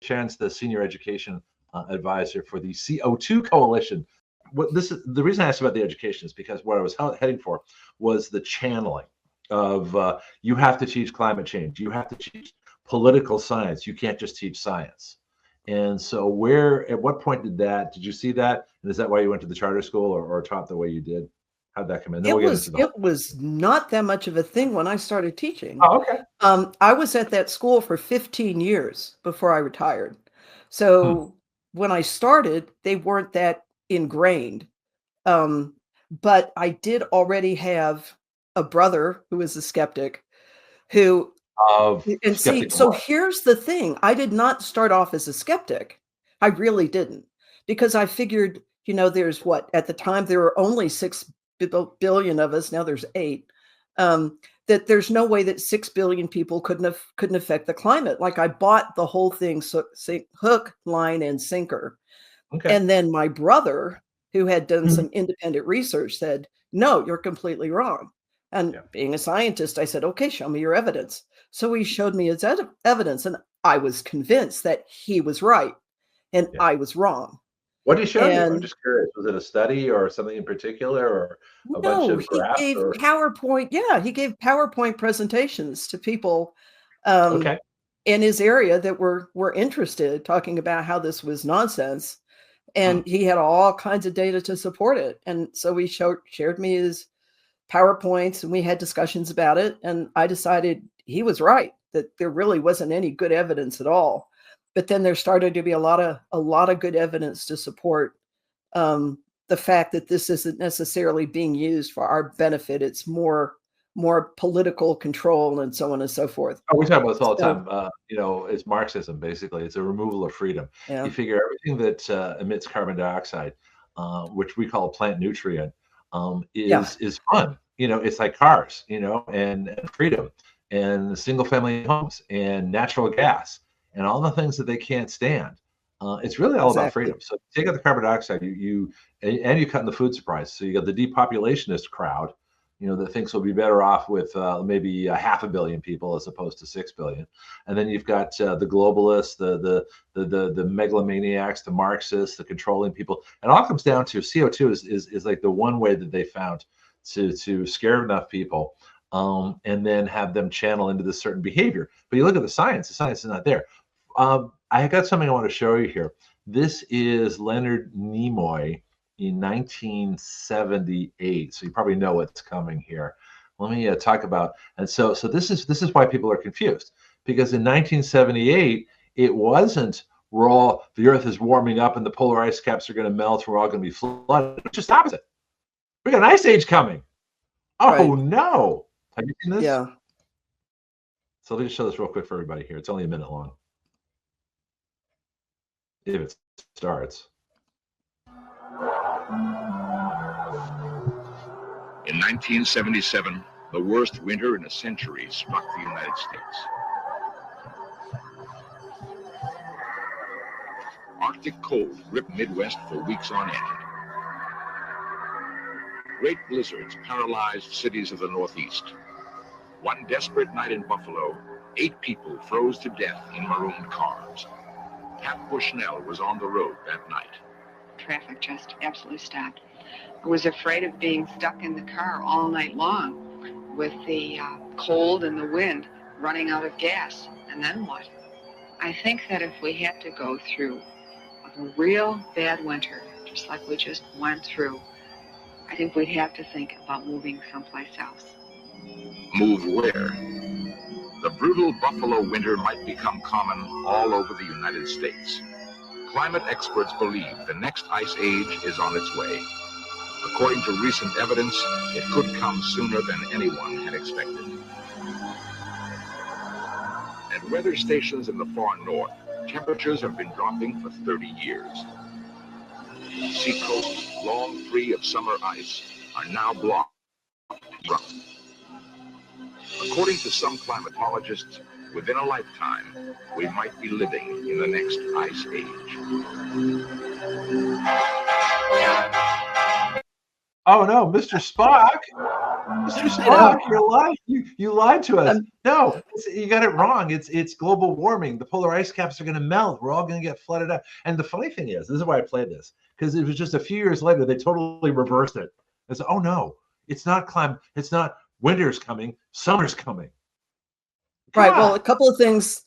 Sharon's the senior education advisor for the CO2 Coalition. The reason I asked about the education is because what I was heading for was the channeling of you have to teach climate change, you have to teach political science, you can't just teach science. And so at what point did you see that? And is that why you went to the charter school or taught the way you did? How'd that come in? Then it was not that much of a thing when I started teaching. Oh, okay. I was at that school for 15 years before I retired. So when I started, they weren't that ingrained. But I did already have a brother who was a skeptic who so here's the thing. I did not start off as a skeptic. I really didn't, because I figured, there's at the time there were only 6 billion of us. Now there's 8. That there's no way that 6 billion people couldn't affect the climate. Like, I bought the whole thing, hook, line, and sinker. Okay. And then my brother, who had done some independent research, said, no, you're completely wrong. And being a scientist, I said, okay, show me your evidence. So he showed me his evidence, and I was convinced that he was right and I was wrong. What did he show you? I'm just curious. Was it a study or something in particular, or a bunch of graphs? He gave PowerPoint. Yeah, he gave PowerPoint presentations to people in his area that were interested, talking about how this was nonsense. And he had all kinds of data to support it. And so he shared me his PowerPoints, and we had discussions about it. And I decided he was right, that there really wasn't any good evidence at all. But then there started to be a lot of good evidence to support the fact that this isn't necessarily being used for our benefit. It's more political control and so on and so forth. Oh, we talk about this all the time. It's Marxism, basically. It's a removal of freedom. Yeah. You figure everything that emits carbon dioxide, which we call a plant nutrient, is fun. It's like cars, and freedom, and single family homes, and natural gas, and all the things that they can't stand. It's really all about freedom. So take out the carbon dioxide, you cut in the food supplies. So you got the depopulationist crowd, that thinks we'll be better off with maybe 500 million people as opposed to 6 billion. And then you've got the globalists, the megalomaniacs, the Marxists, the controlling people. And it all comes down to CO2 is like the one way that they found to scare enough people and then have them channel into this certain behavior. But you look at the science is not there. I got something I want to show you here. This is Leonard Nimoy in 1978. So you probably know what's coming here. Let me talk about, and so this is why people are confused, because in 1978 it wasn't the Earth is warming up and the polar ice caps are going to melt, we're all going to be flooded. It's just opposite. We got an ice age coming. Oh no! Have you seen this? Yeah. So let me just show this real quick for everybody here. It's only a minute long, if it starts. In 1977, the worst winter in a century struck the United States. Arctic cold gripped Midwest for weeks on end. Great blizzards paralyzed cities of the Northeast. One desperate night in Buffalo, 8 people froze to death in marooned cars. Pat Bushnell was on the road that night. Traffic just absolutely stopped. I was afraid of being stuck in the car all night long with the cold and the wind, running out of gas. And then what? I think that if we had to go through a real bad winter, just like we just went through, I think we'd have to think about moving someplace else. Move where? The brutal Buffalo winter might become common all over the United States. Climate experts believe the next ice age is on its way. According to recent evidence, it could come sooner than anyone had expected. At weather stations in the far north, temperatures have been dropping for 30 years. Seacoasts, long free of summer ice, are now blocked. According to some climatologists, within a lifetime, we might be living in the next ice age. Oh no, Mr. Spock! Mr. Spock, you're lying. You lied to us. No, you got it wrong. It's global warming. The polar ice caps are going to melt. We're all going to get flooded out. And the funny thing is, this is why I played this, because it was just a few years later they totally reversed it. It's oh no, it's not climate. It's not winter's coming. Summer's coming. Right. Well, a couple of things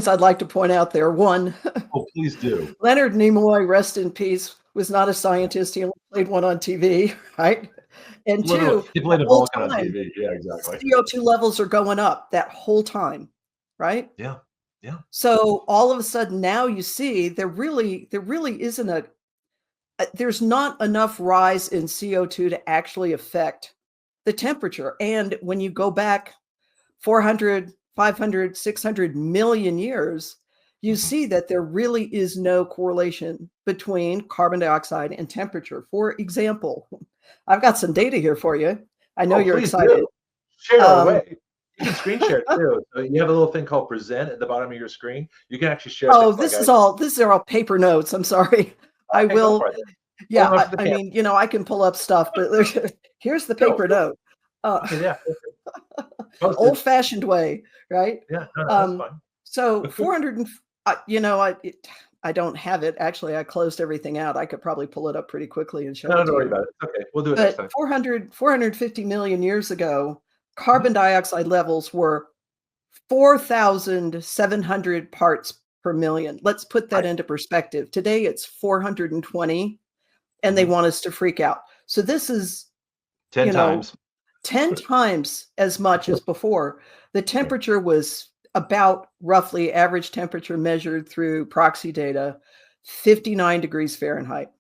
I'd like to point out there. One, oh, please do. Leonard Nimoy, rest in peace, was not a scientist. He only played one on TV, right? And Literally, two, he played a Vulcan on TV. Yeah, exactly. CO2 levels are going up that whole time, right? Yeah, yeah. So all of a sudden now you see there really isn't there's not enough rise in CO2 to actually affect the temperature. And when you go back 400, 500, 600 million years, you see that there really is no correlation between carbon dioxide and temperature. For example, I've got some data here for you. I know you're excited. Do. Share it away. You can screen share too. So you have a little thing called present at the bottom of your screen. You can actually share. Oh, these are all paper notes. I'm sorry. I will. Yeah, I mean, you know, I can pull up stuff, but here's the paper note. Yeah. Old-fashioned way, right? Yeah, no, that's fine. So 400, you know, I don't have it. Actually, I closed everything out. I could probably pull it up pretty quickly and show it to you. Don't worry about it. Okay, we'll do it next time. 450 million years ago, carbon dioxide levels were 4,700 parts per million. Let's put that into perspective. Today, it's 420, and they want us to freak out. So this is 10 times. 10 times as much as before. The temperature was about roughly average temperature measured through proxy data, 59 degrees Fahrenheit.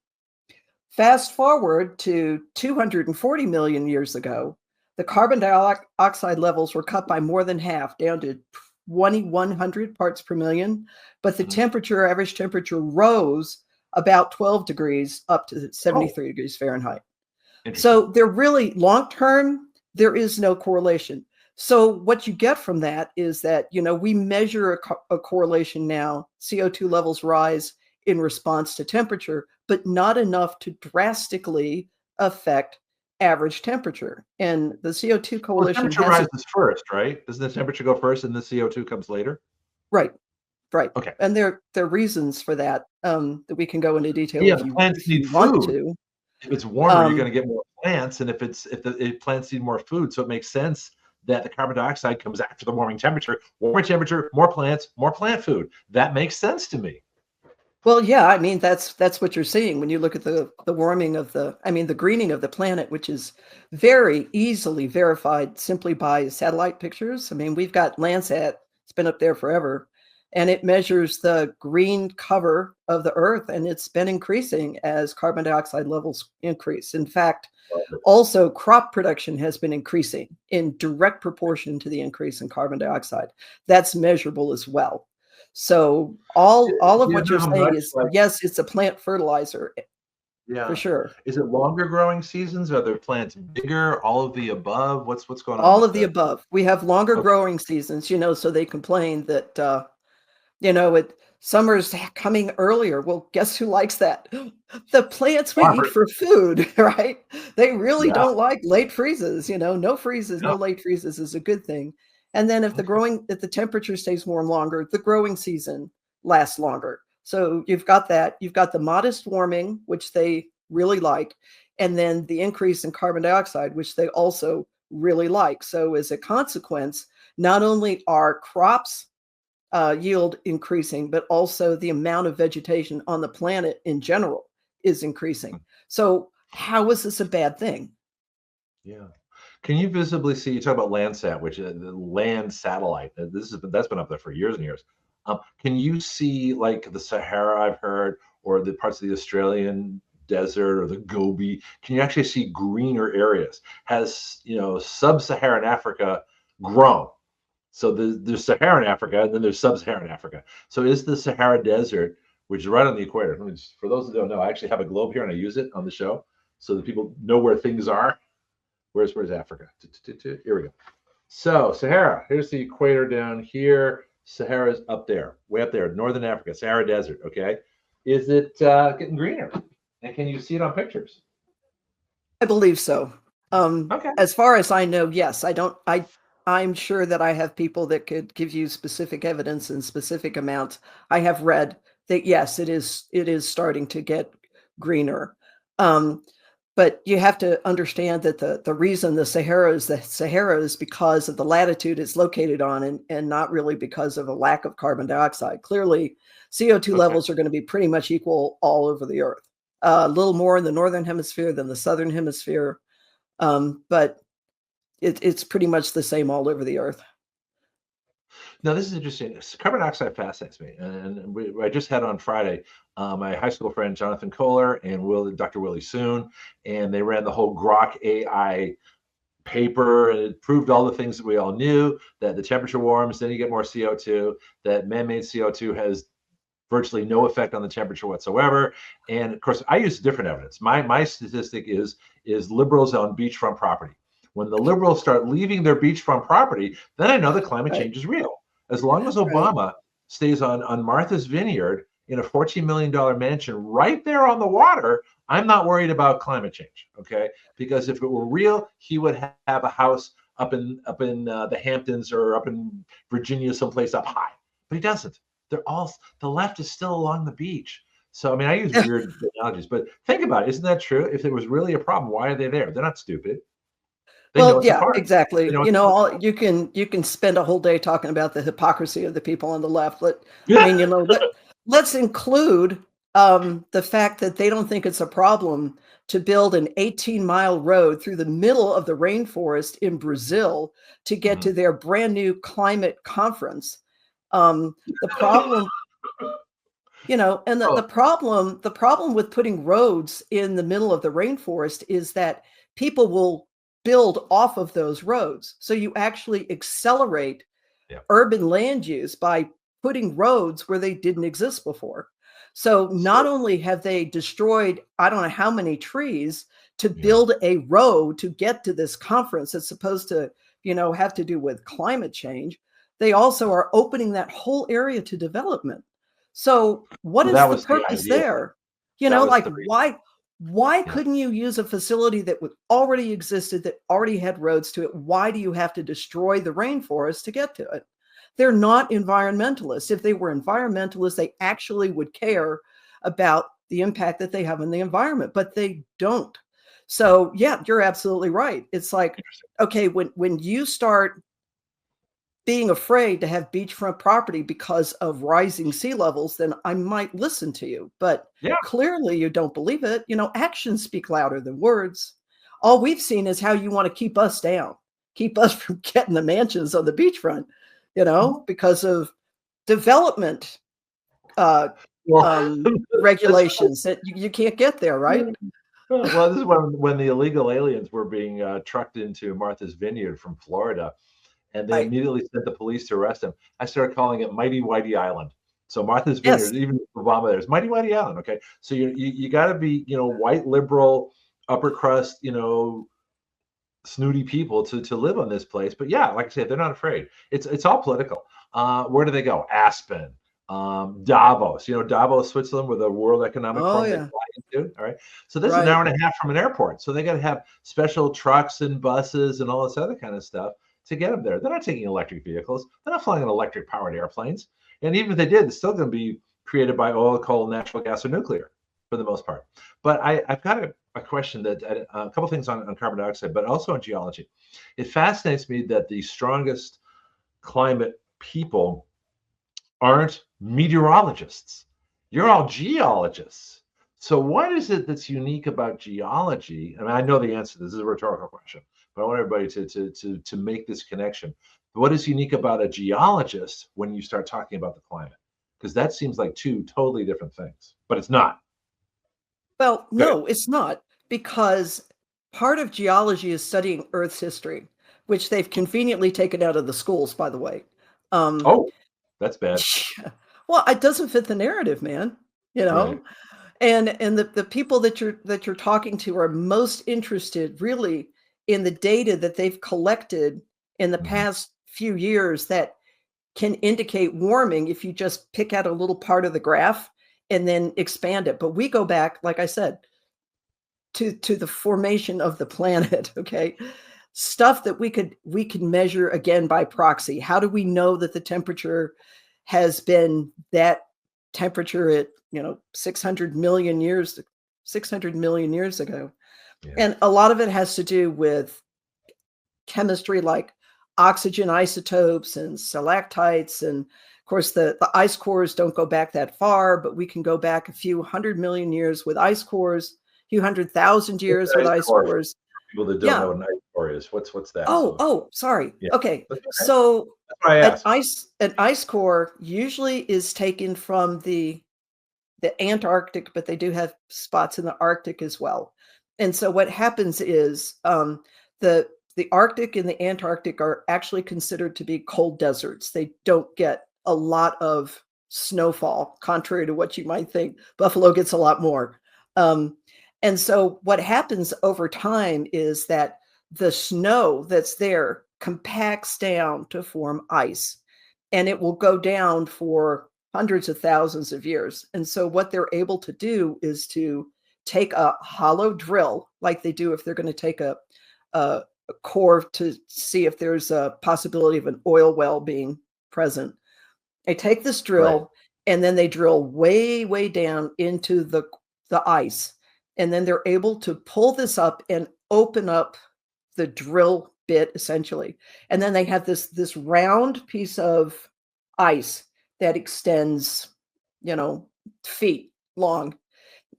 Fast forward to 240 million years ago, the carbon dioxide levels were cut by more than half, down to 2,100 parts per million, but the average temperature rose about 12 degrees up to 73 degrees Fahrenheit. So they're really long-term, there is no correlation. So what you get from that is that, you know, we measure a correlation now. CO2 levels rise in response to temperature, but not enough to drastically affect average temperature. And the CO2 coalition temperature rises first, right? Doesn't the temperature go first and the CO2 comes later? Right. Okay. And there are reasons for that that we can go into detail if if you need want to. If it's warmer, you're going to get more plants, and if plants need more food, so it makes sense that the carbon dioxide comes after the warming temperature. Warmer temperature, more plants, more plant food. That makes sense to me. Well, yeah, I mean that's what you're seeing when you look at the warming of the greening of the planet, which is very easily verified simply by satellite pictures. I mean, we've got Landsat; it's been up there forever. And it measures the green cover of the Earth, and it's been increasing as carbon dioxide levels increase. In fact, also crop production has been increasing in direct proportion to the increase in carbon dioxide. That's measurable as well. So all of what you're saying is, yes, it's a plant fertilizer. Yeah, for sure. Is it longer growing seasons? Are the plants bigger? All of the above? What's going on? All of the above. We have longer growing seasons, you know, so they complain that you know, summer's coming earlier. Well, guess who likes that? The plants we eat for food, right? They really don't like late freezes. You know, no freezes, no late freezes is a good thing. And then if the temperature stays warm longer, the growing season lasts longer. So you've got that. You've got the modest warming, which they really like, and then the increase in carbon dioxide, which they also really like. So as a consequence, not only are crops yield increasing, but also the amount of vegetation on the planet in general is increasing. So how is this a bad thing? Yeah. Can you visibly see, you talk about Landsat, which is the land satellite. That's been up there for years and years. Can you see like the Sahara, I've heard, or the parts of the Australian desert or the Gobi? Can you actually see greener areas? Has, you know, sub-Saharan Africa grown? So there's Saharan Africa, and then there's sub-Saharan Africa. So is the Sahara Desert, which is right on the equator, for those who don't know, I actually have a globe here and I use it on the show so that people know where things are. Where's Africa? Here we go. So Sahara, here's the equator down here. Sahara's up there, way up there, northern Africa, Sahara Desert, okay? Is it getting greener? And can you see it on pictures? I believe so. Okay. As far as I know, yes, I'm sure that I have people that could give you specific evidence and specific amounts. I have read that, yes, it is starting to get greener. But you have to understand that the reason the Sahara is because of the latitude it's located on, and not really because of a lack of carbon dioxide. Clearly, CO2 levels are going to be pretty much equal all over the Earth. A little more in the northern hemisphere than the southern hemisphere, but it's pretty much the same all over the Earth. Now, this is interesting. Carbon dioxide fascinates me. And I just had on Friday my high school friend, Jonathan Kohler, and Dr. Willie Soon, and they ran the whole Grok AI paper, and it proved all the things that we all knew, that the temperature warms, then you get more CO2, that man-made CO2 has virtually no effect on the temperature whatsoever. And of course, I use different evidence. My statistic is liberals on beachfront property. When the liberals start leaving their beachfront property, then I know that climate change is real. As long as Obama stays on Martha's Vineyard in a $14 million mansion right there on the water, I'm not worried about climate change. Okay, because if it were real, he would have a house up in the Hamptons or up in Virginia, someplace up high. But he doesn't. The left is still along the beach. So I mean, I use weird analogies, but think about it. Isn't that true? If there was really a problem, why are they there? They're not stupid. Well, yeah, exactly. You can spend a whole day talking about the hypocrisy of the people on the left. I mean, let's include the fact that they don't think it's a problem to build an 18-mile road through the middle of the rainforest in Brazil to get to their brand new climate conference. The problem, and the problem with putting roads in the middle of the rainforest is that people will build off of those roads. So you actually accelerate urban land use by putting roads where they didn't exist before. So not only have they destroyed, I don't know how many trees to build a road to get to this conference that's supposed to, have to do with climate change, they also are opening that whole area to development. So what is the purpose there? Why couldn't you use a facility that already existed, that already had roads to it? Why do you have to destroy the rainforest to get to it? They're not environmentalists. If they were environmentalists, they actually would care about the impact that they have on the environment, but they don't. So yeah, you're absolutely right. It's like, okay, when you start being afraid to have beachfront property because of rising sea levels, then I might listen to you. But clearly you don't believe it. Actions speak louder than words. All we've seen is how you want to keep us down, keep us from getting the mansions on the beachfront, because of development regulations that you can't get there, right? Well, this is when the illegal aliens were being trucked into Martha's Vineyard from Florida. And they immediately sent the police to arrest him. I started calling it Mighty Whitey Island. So Martha's Vineyard, even Obama, there's Mighty Whitey Island. Okay, so you got to be white liberal, upper crust, snooty people to live on this place. But yeah, like I said, they're not afraid. It's all political. Where do they go? Aspen, Davos. Davos, Switzerland, where the World Economic Forum they fly into. All right, so this is an hour and a half from an airport. So they got to have special trucks and buses and all this other kind of stuff to get them there. They're not taking electric vehicles. They're not flying on electric-powered airplanes. And even if they did, it's still going to be created by oil, coal, natural gas, or nuclear for the most part. But I've got a question that a couple things on carbon dioxide, but also on geology. It fascinates me that the strongest climate people aren't meteorologists. You're all geologists. So what is it that's unique about geology? I mean, I know the answer. This is a rhetorical question, but I want everybody to make this connection. What is unique about a geologist when you start talking about the climate? Because that seems like two totally different things, but it's not. Well, no, it's not, because part of geology is studying Earth's history, which they've conveniently taken out of the schools, by the way. That's bad. Well, it doesn't fit the narrative, man. Right. And the people that you're talking to are most interested really in the data that they've collected in the past few years that can indicate warming if you just pick out a little part of the graph and then expand it. But we go back, like I said, to the formation of the planet. Okay, stuff that we can measure again by proxy. How do we know that the temperature has been that temperature at 600 million years ago? Yeah. And a lot of it has to do with chemistry, like oxygen isotopes and stalactites. And of course, the ice cores don't go back that far, but we can go back a few 100 million years with ice cores, a few 100,000 years with ice cores. People that don't know what an ice core is, what's that? Sorry. Yeah. Okay. Okay. So That's why I asked. an ice core usually is taken from the Antarctic, but they do have spots in the Arctic as well. And so what happens is the Arctic and the Antarctic are actually considered to be cold deserts. They don't get a lot of snowfall, contrary to what you might think. Buffalo gets a lot more. And so what happens over time is that the snow that's there compacts down to form ice, and it will go down for hundreds of thousands of years. And so what they're able to do is to take a hollow drill, like they do if they're going to take a core to see if there's a possibility of an oil well being present. They take this drill, and then they drill way, way down into the ice. And then they're able to pull this up and open up the drill bit, essentially. And then they have this round piece of ice that extends, feet long.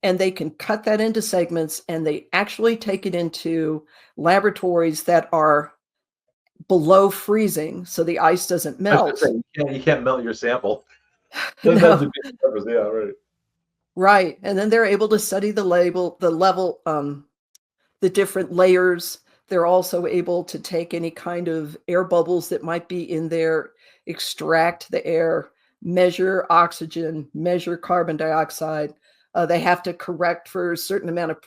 And they can cut that into segments, and they actually take it into laboratories that are below freezing, so the ice doesn't melt. You can't melt your sample. No. Yeah, right. Right. And then they're able to study the level, the different layers. They're also able to take any kind of air bubbles that might be in there, extract the air, measure oxygen, measure carbon dioxide. They have to correct for a certain amount of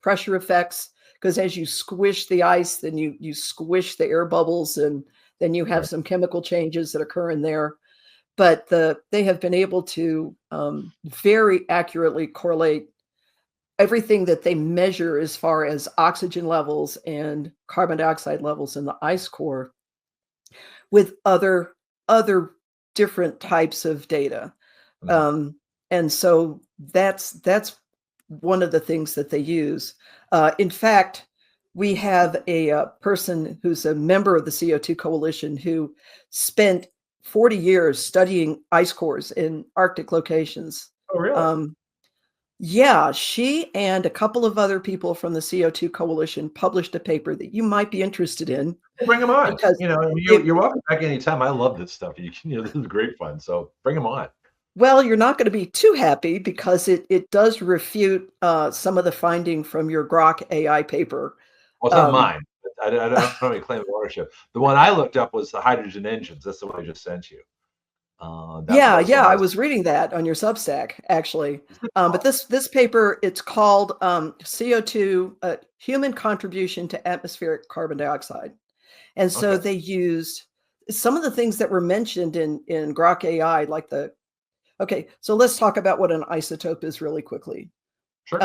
pressure effects, because as you squish the ice, then you squish the air bubbles, and then you have some chemical changes that occur in there. But they have been able to very accurately correlate everything that they measure as far as oxygen levels and carbon dioxide levels in the ice core with other different types of data. And so that's one of the things that they use. In fact, we have a person who's a member of the CO2 Coalition who spent 40 years studying ice cores in Arctic locations. Oh, really? Yeah, she and a couple of other people from the CO2 Coalition published a paper that you might be interested in. Bring them on. Because you're welcome back anytime. I love this stuff. This is great fun. So bring them on. Well, you're not going to be too happy, because it does refute some of the finding from your Grok AI paper. Well, it's not mine. I don't have any claim of ownership. The one I looked up was the hydrogen engines. That's the one I just sent you. I was reading that on your Substack, actually. But this paper, it's called CO2, Human Contribution to Atmospheric Carbon Dioxide. And so they used some of the things that were mentioned in Grok AI, like so let's talk about what an isotope is really quickly. Sure.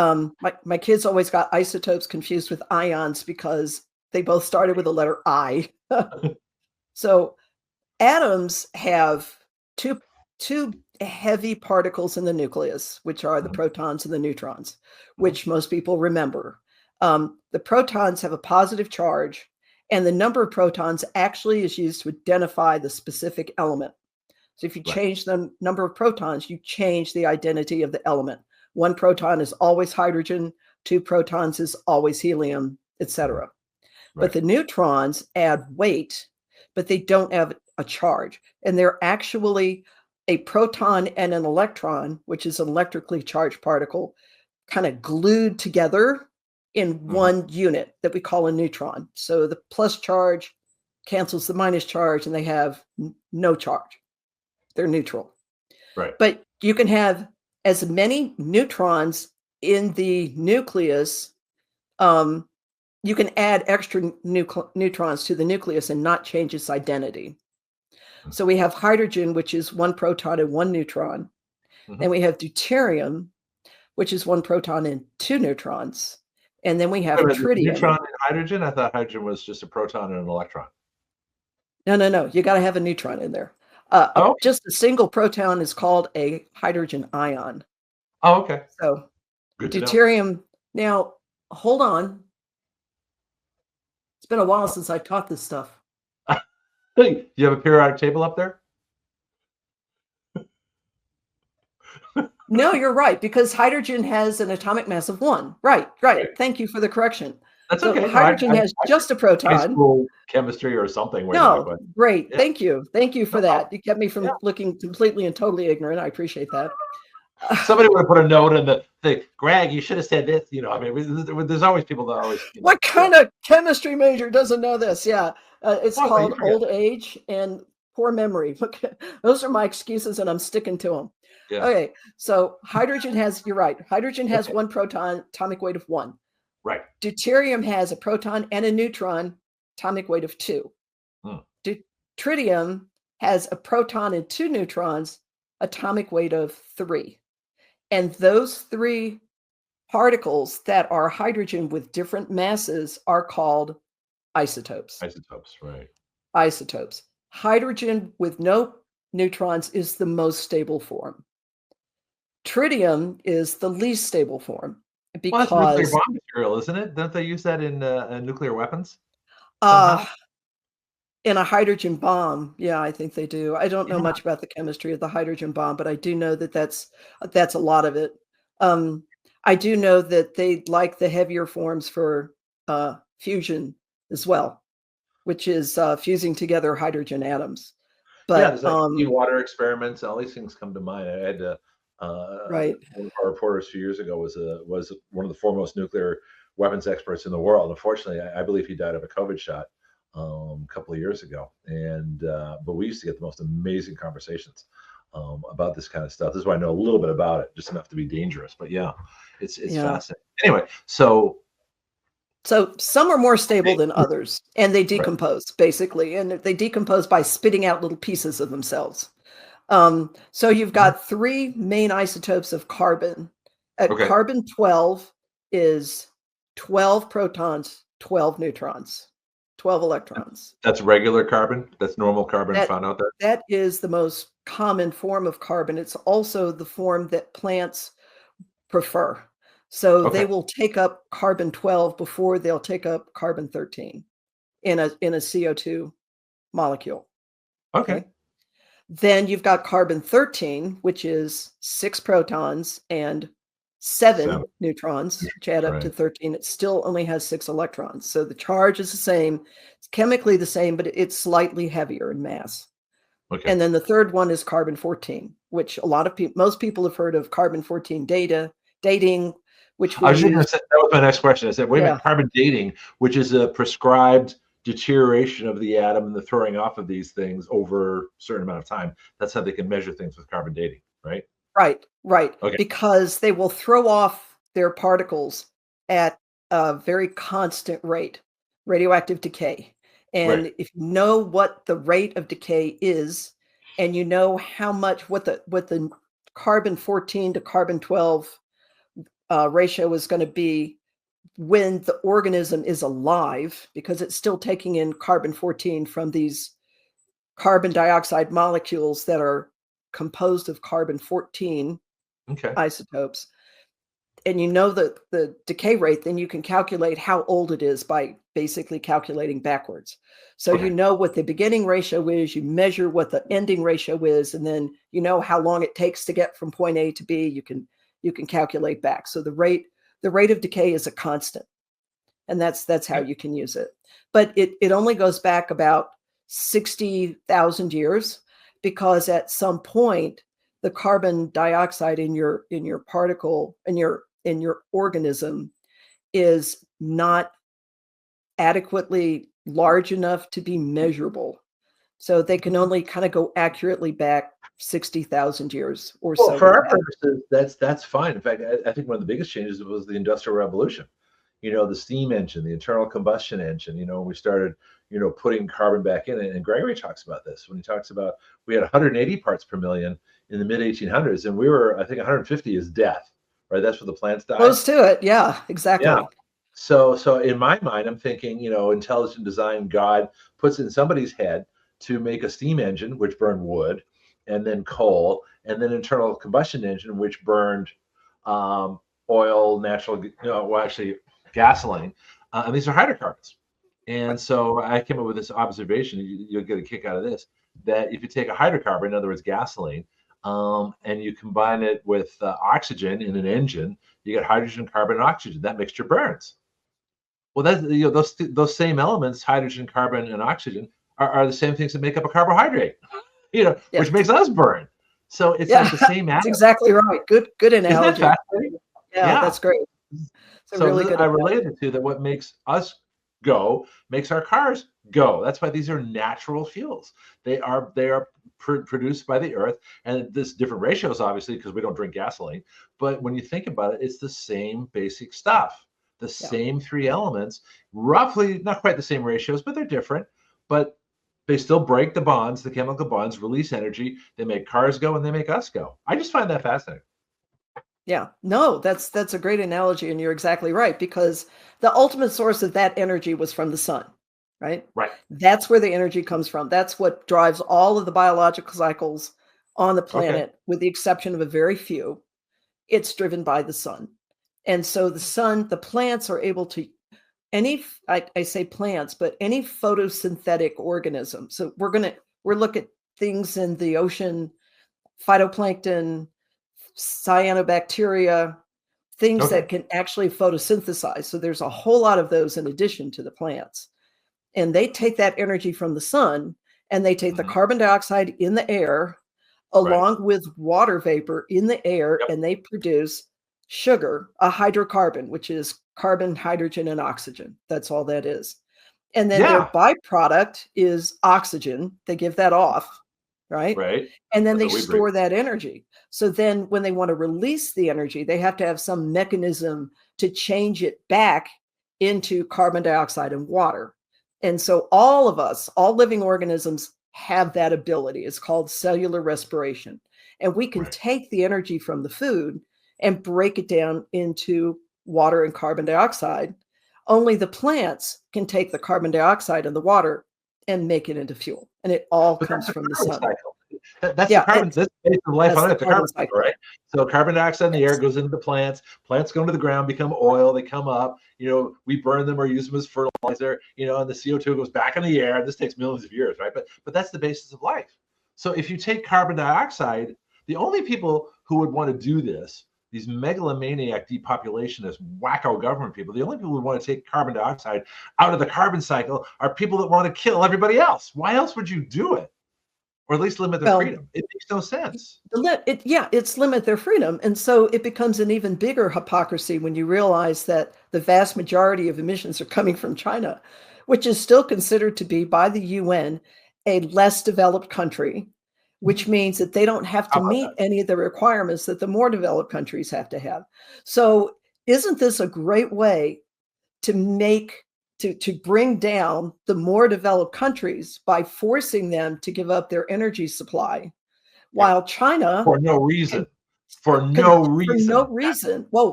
My kids always got isotopes confused with ions because they both started with the letter I. So atoms have two heavy particles in the nucleus, which are the protons and the neutrons, which most people remember. The protons have a positive charge, and the number of protons actually is used to identify the specific element. So if you change the number of protons, you change the identity of the element. One proton is always hydrogen, two protons is always helium, etc. But the neutrons add weight, but they don't have a charge. And they're actually a proton and an electron, which is an electrically charged particle, kind of glued together in one unit that we call a neutron. So the plus charge cancels the minus charge, and they have no charge. They're neutral. Right. But you can have as many neutrons in the nucleus. You can add extra neutrons to the nucleus and not change its identity. So we have hydrogen, which is one proton and one neutron. And we have deuterium, which is one proton and two neutrons. And then we have Wait a minute, there's a tritium. neutron and hydrogen? I thought hydrogen was just a proton and an electron. No. You got to have a neutron in there. Oh. Just a single proton is called a hydrogen ion. Oh, okay. So Good to know. deuterium. Now, hold on. It's been a while since I taught this stuff. Hey, you have a periodic table up there? No, you're right, because hydrogen has an atomic mass of 1. Right. Thank you for the correction. That's So okay. hydrogen has just a High proton. school chemistry or something. No, great. Yeah. Thank you for that. You kept me from looking completely and totally ignorant. I appreciate that. Somebody would have put a note in the thing. Greg, you should have said this. You know, I mean, there's always people that always. What kind of chemistry major doesn't know this? Yeah, it's called old age and poor memory. Look, those are my excuses, and I'm sticking to them. Yeah. Okay, so hydrogen has. You're right. Hydrogen has 1 proton, atomic weight of 1. Right. Deuterium has a proton and a neutron, atomic weight of 2. Tritium has a proton and 2 neutrons, atomic weight of 3. And those 3 particles that are hydrogen with different masses are called isotopes. Isotopes, right. Isotopes. Hydrogen with no neutrons is the most stable form. Tritium is the least stable form. Because well, that's nuclear bomb material, isn't it? Don't they use that in nuclear weapons? In a hydrogen bomb, yeah, I think they do. I don't know much about the chemistry of the hydrogen bomb, but I do know that that's a lot of it. I do know that they like the heavier forms for fusion as well, which is fusing together hydrogen atoms. But yeah, there's like water experiments. All these things come to mind. I had right. One of our reporters a few years ago was one of the foremost nuclear weapons experts in the world. Unfortunately, I believe he died of a COVID shot a couple of years ago. And but we used to get the most amazing conversations about this kind of stuff. This is why I know a little bit about it, just enough to be dangerous. But yeah, it's fascinating. Anyway, so some are more stable than others, and they decompose basically, and they decompose by spitting out little pieces of themselves. So you've got 3 main isotopes of carbon. Carbon 12 is 12 protons, 12 neutrons, 12 electrons. That's regular carbon? That's normal carbon found out there? That is the most common form of carbon. It's also the form that plants prefer. So they will take up carbon 12 before they'll take up carbon 13 in a CO2 molecule. Okay. Then you've got carbon 13, which is 6 protons and 7 neutrons, which add up to 13. It still only has 6 electrons. So the charge is the same. It's chemically the same, but it's slightly heavier in mass. Okay. And then the third one is carbon 14, which most people have heard of carbon 14 dating, which I was just going to say, that was my next question. I said, wait a minute, carbon dating, which is a prescribed deterioration of the atom and the throwing off of these things over a certain amount of time. That's how they can measure things with carbon dating, right? Right. Okay. Because they will throw off their particles at a very constant rate, radioactive decay. And if you know what the rate of decay is, and you know how much, what the carbon 14 to carbon 12 ratio is going to be when the organism is alive, because it's still taking in carbon 14 from these carbon dioxide molecules that are composed of carbon 14 isotopes, and you know the decay rate, then you can calculate how old it is by basically calculating backwards. So you know what the beginning ratio is, you measure what the ending ratio is, and then you know how long it takes to get from point A to B. You can calculate back. So the rate of decay is a constant, and that's how you can use it. But it only goes back about 60,000 years, because at some point the carbon dioxide in your particle, in your organism, is not adequately large enough to be measurable. So they can only kind of go accurately back 60,000 years or so. For our purposes, that's fine. In fact, I think one of the biggest changes was the Industrial Revolution. The steam engine, the internal combustion engine, we started, putting carbon back in it. And Gregory talks about this when he talks about we had 180 parts per million in the mid 1800s, and we were, I think 150 is death, right? That's what the plants died. Close to it. Yeah, exactly. Yeah. So in my mind, I'm thinking, intelligent design, God puts it in somebody's head to make a steam engine, which burned wood, and then coal, and then internal combustion engine, which burned oil, actually gasoline. And these are hydrocarbons. And so I came up with this observation, you'll get a kick out of this, that if you take a hydrocarbon, in other words, gasoline, and you combine it with oxygen in an engine, you get hydrogen, carbon, and oxygen. That mixture burns. Well, that's those same elements, hydrogen, carbon, and oxygen, are the same things that make up a carbohydrate. Yes. Which makes us burn. So it's like the same atom. That's exactly right. Good analogy. Isn't that fascinating? Yeah, that's great. So really good I related to that. What makes us go makes our cars go. That's why these are natural fuels. They are produced by the earth, and this different ratios, obviously, because we don't drink gasoline. But when you think about it, it's the same basic stuff. The same three elements, roughly not quite the same ratios, but they're different. But they still break the bonds, the chemical bonds, release energy. They make cars go, and they make us go. I just find that fascinating. Yeah, no, that's a great analogy, and you're exactly right, because the ultimate source of that energy was from the sun, right? Right. That's where the energy comes from. That's what drives all of the biological cycles on the planet, with the exception of a very few. It's driven by the sun. And so the sun, the plants are able to, I say plants, but any photosynthetic organism. So we're looking at things in the ocean, phytoplankton, cyanobacteria, things that can actually photosynthesize. So there's a whole lot of those in addition to the plants. And they take that energy from the sun, and they take the carbon dioxide in the air along with water vapor in the air, and they produce sugar, a hydrocarbon, which is carbon, hydrogen, and oxygen. That's all that is. And then their byproduct is oxygen. They give that off, right? Right. And then they store that energy. So then when they want to release the energy, they have to have some mechanism to change it back into carbon dioxide and water. And so all of us, all living organisms, have that ability. It's called cellular respiration. And we can take the energy from the food and break it down into water and carbon dioxide. Only the plants can take the carbon dioxide and the water and make it into fuel. And it all comes from the sun. That's the carbon. That's the life on it. The carbon cycle, right? So carbon dioxide in the air goes into the plants. Plants go into the ground, become oil. They come up. We burn them or use them as fertilizer. And the CO2 goes back in the air. This takes millions of years, right? But that's the basis of life. So if you take carbon dioxide, the only people who would want to do this, these megalomaniac depopulationist wacko government people, the only people who want to take carbon dioxide out of the carbon cycle are people that want to kill everybody else. Why else would you do it? Or at least limit their freedom. It makes no sense. It's limit their freedom. And so it becomes an even bigger hypocrisy when you realize that the vast majority of emissions are coming from China, which is still considered to be by the UN a less developed country, which means that they don't have to meet any of the requirements that the more developed countries have to have. So isn't this a great way to bring down the more developed countries by forcing them to give up their energy supply, while China for no reason. Well,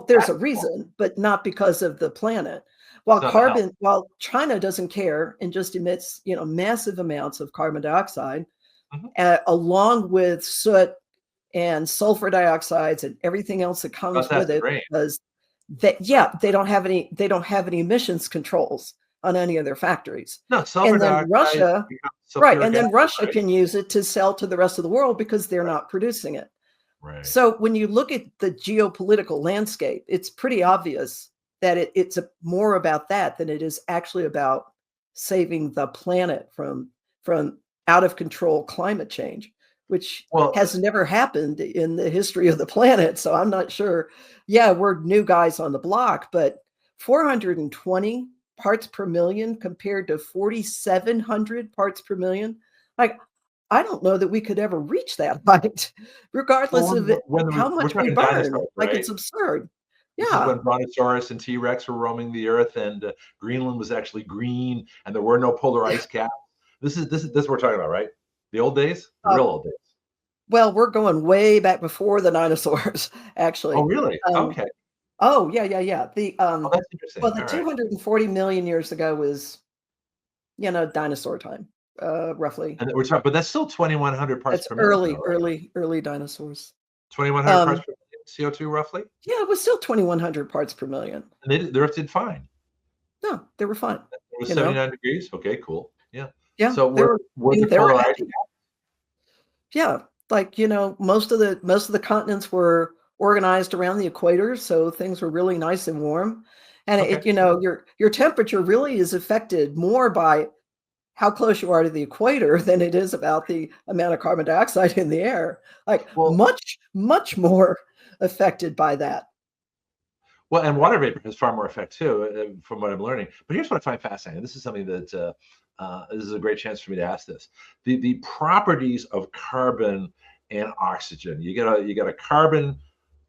there's a reason, but not because of the planet. While China doesn't care and just emits, massive amounts of carbon dioxide, along with soot and sulfur dioxides and everything else that comes with it, because they don't have any emissions controls on any of their factories. No, sulfur dioxide. Russia can use it to sell to the rest of the world because they're not producing it. Right. So when you look at the geopolitical landscape, it's pretty obvious that it's more about that than it is actually about saving the planet from out of control climate change, which has never happened in the history of the planet. So I'm not sure. Yeah, we're new guys on the block, but 420 parts per million compared to 4,700 parts per million. Like, I don't know that we could ever reach that height, regardless of how much we burn. Like, it's absurd. This is when Brontosaurus and T-Rex were roaming the earth, and Greenland was actually green, and there were no polar ice caps. This is what we're talking about, right? The old days, the real old days. Well, we're going way back before the dinosaurs, actually. Oh, really? Okay. Oh, yeah. Oh, that's interesting. Well, the All right. 240 million years ago was, dinosaur time, roughly. And we're talking, but that's still 2,100 parts That's per million, though, right? early dinosaurs. 2,100 parts per million CO2, roughly? Yeah, it was still 2,100 parts per million. And the Earth did fine. No, they were fine. It was 79 degrees. Okay, cool. Yeah. Yeah, So they were the they were polar happy. Yeah, like most of the continents were organized around the equator, so things were really nice and warm. And Okay. your temperature really is affected more by how close you are to the equator than it is about the amount of carbon dioxide in the air. Like much more affected by that. Well, and water vapor has far more effect too, from what I'm learning. But here's what I find fascinating. This is something that this is a great chance for me to ask this. The properties of carbon and oxygen. You get a carbon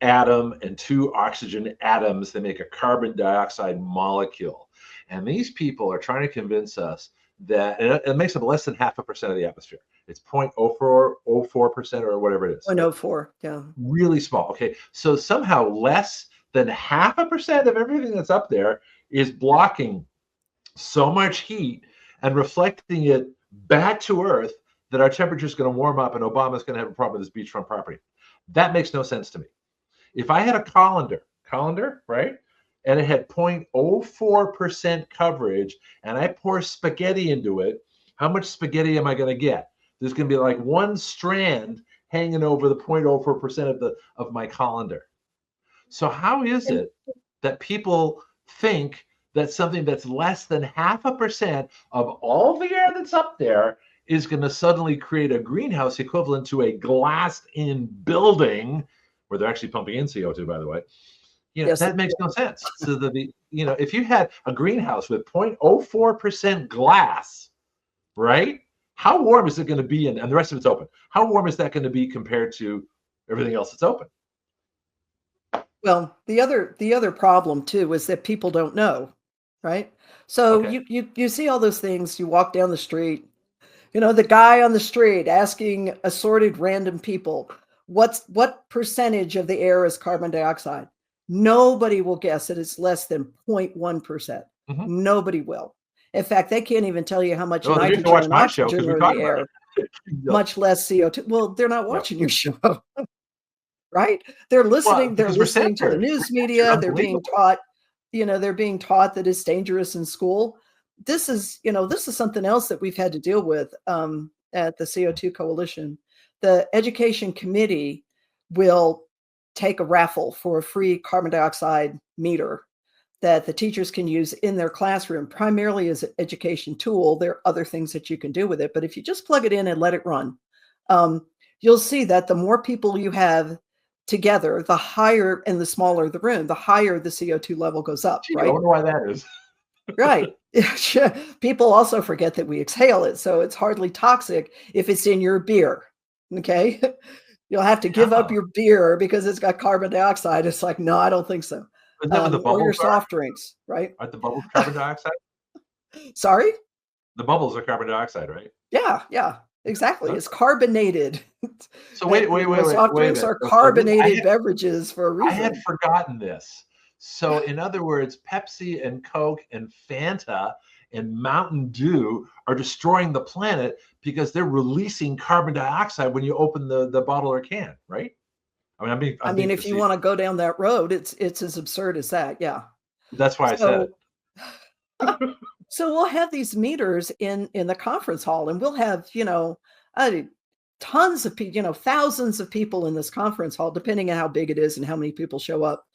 atom and two oxygen atoms. They make a carbon dioxide molecule. And these people are trying to convince us that it makes up less than 0.5% of the atmosphere. It's 0.04% or whatever it is. 0.04, yeah. Really small. Okay, so somehow less than 0.5% of everything that's up there is blocking so much heat and reflecting it back to Earth that our temperature is going to warm up and Obama's going to have a problem with his beachfront property. That makes no sense to me. If I had a colander, right, and it had 0.04% coverage and I pour spaghetti into it, how much spaghetti am I going to get? There's going to be like one strand hanging over the 0.04% of my colander. So how is it that people think that something that's less than 0.5% of all the air that's up there is going to suddenly create a greenhouse equivalent to a glassed-in building where they're actually pumping in CO2, by the way? Yes, that makes no sense. So if you had a greenhouse with 0.04% glass, right? How warm is it going to be and the rest of it's open? How warm is that going to be compared to everything else that's open? Well, the other problem too is that people don't know, right? So Okay. you see all those things. You walk down the street, the guy on the street asking assorted random people, what percentage of the air is carbon dioxide? Nobody will guess that it's less than 0.1%. Mm-hmm. Nobody will. In fact, they can't even tell you how much Well, nitrogen watch and my show oxygen because are we in the air, much less CO2. Well, they're not watching your show. Right? They're listening. They're listening to the news media. They're being taught, they're being taught that it's dangerous in school. This is something else that we've had to deal with at the CO2 Coalition. The Education Committee will take a raffle for a free carbon dioxide meter that the teachers can use in their classroom, primarily as an education tool. There are other things that you can do with it, but if you just plug it in and let it run, you'll see that the more people you have together, the higher and the smaller the room, the higher the CO2 level goes up. Right? I wonder why that is. Right. People also forget that we exhale it, so it's hardly toxic if it's in your beer. Okay, you'll have to give up your beer because it's got carbon dioxide. It's like, no, I don't think so. Isn't that what the bubbles or your are? soft drinks, right? Aren't the bubbles carbon dioxide? Sorry? The bubbles are carbon dioxide, right? Yeah, exactly. It's carbonated. So wait. Soft drinks are carbonated beverages for a reason. I had forgotten this. So in other words, Pepsi and Coke and Fanta and Mountain Dew are destroying the planet because they're releasing carbon dioxide when you open the bottle or can, right? I mean, if you want to go down that road, it's as absurd as that. Yeah. That's why I said it. So we'll have these meters in the conference hall, and we'll have, tons of people, thousands of people in this conference hall, depending on how big it is and how many people show up.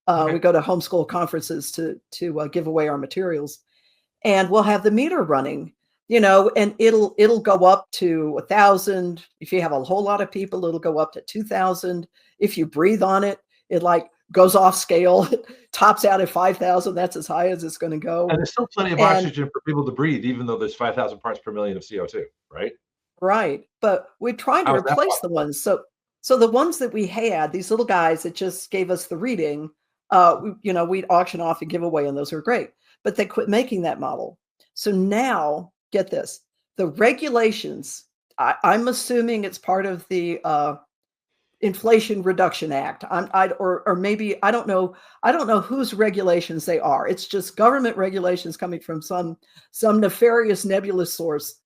We go to homeschool conferences to give away our materials, and we'll have the meter running, and it'll go up to 1,000. If you have a whole lot of people, it'll go up to 2,000. If you breathe on it, it like goes off scale, tops out at 5,000. That's as high as it's going to go. And there's still plenty of oxygen for people to breathe, even though there's 5,000 parts per million of CO2, right? Right. But we're trying to replace the ones. So the ones that we had, these little guys that just gave us the reading, we'd auction off and give away, and those are great. But they quit making that model. So now, get this, the regulations, I'm assuming it's part of the Inflation Reduction Act. Or maybe I don't know. I don't know whose regulations they are. It's just government regulations coming from some nefarious nebulous source.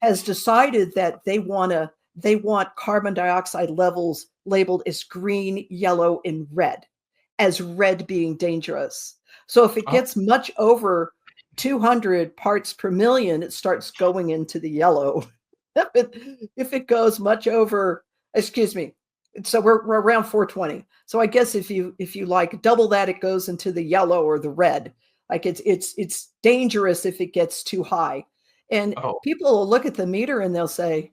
Has decided that they want carbon dioxide levels labeled as green, yellow, and red, as red being dangerous. So if it gets much over 200 parts per million, it starts going into the yellow. If it goes much over, excuse me, so we're around 420. So I guess if you like double that, it goes into the yellow or the red. Like it's dangerous if it gets too high. And people will look at the meter and they'll say,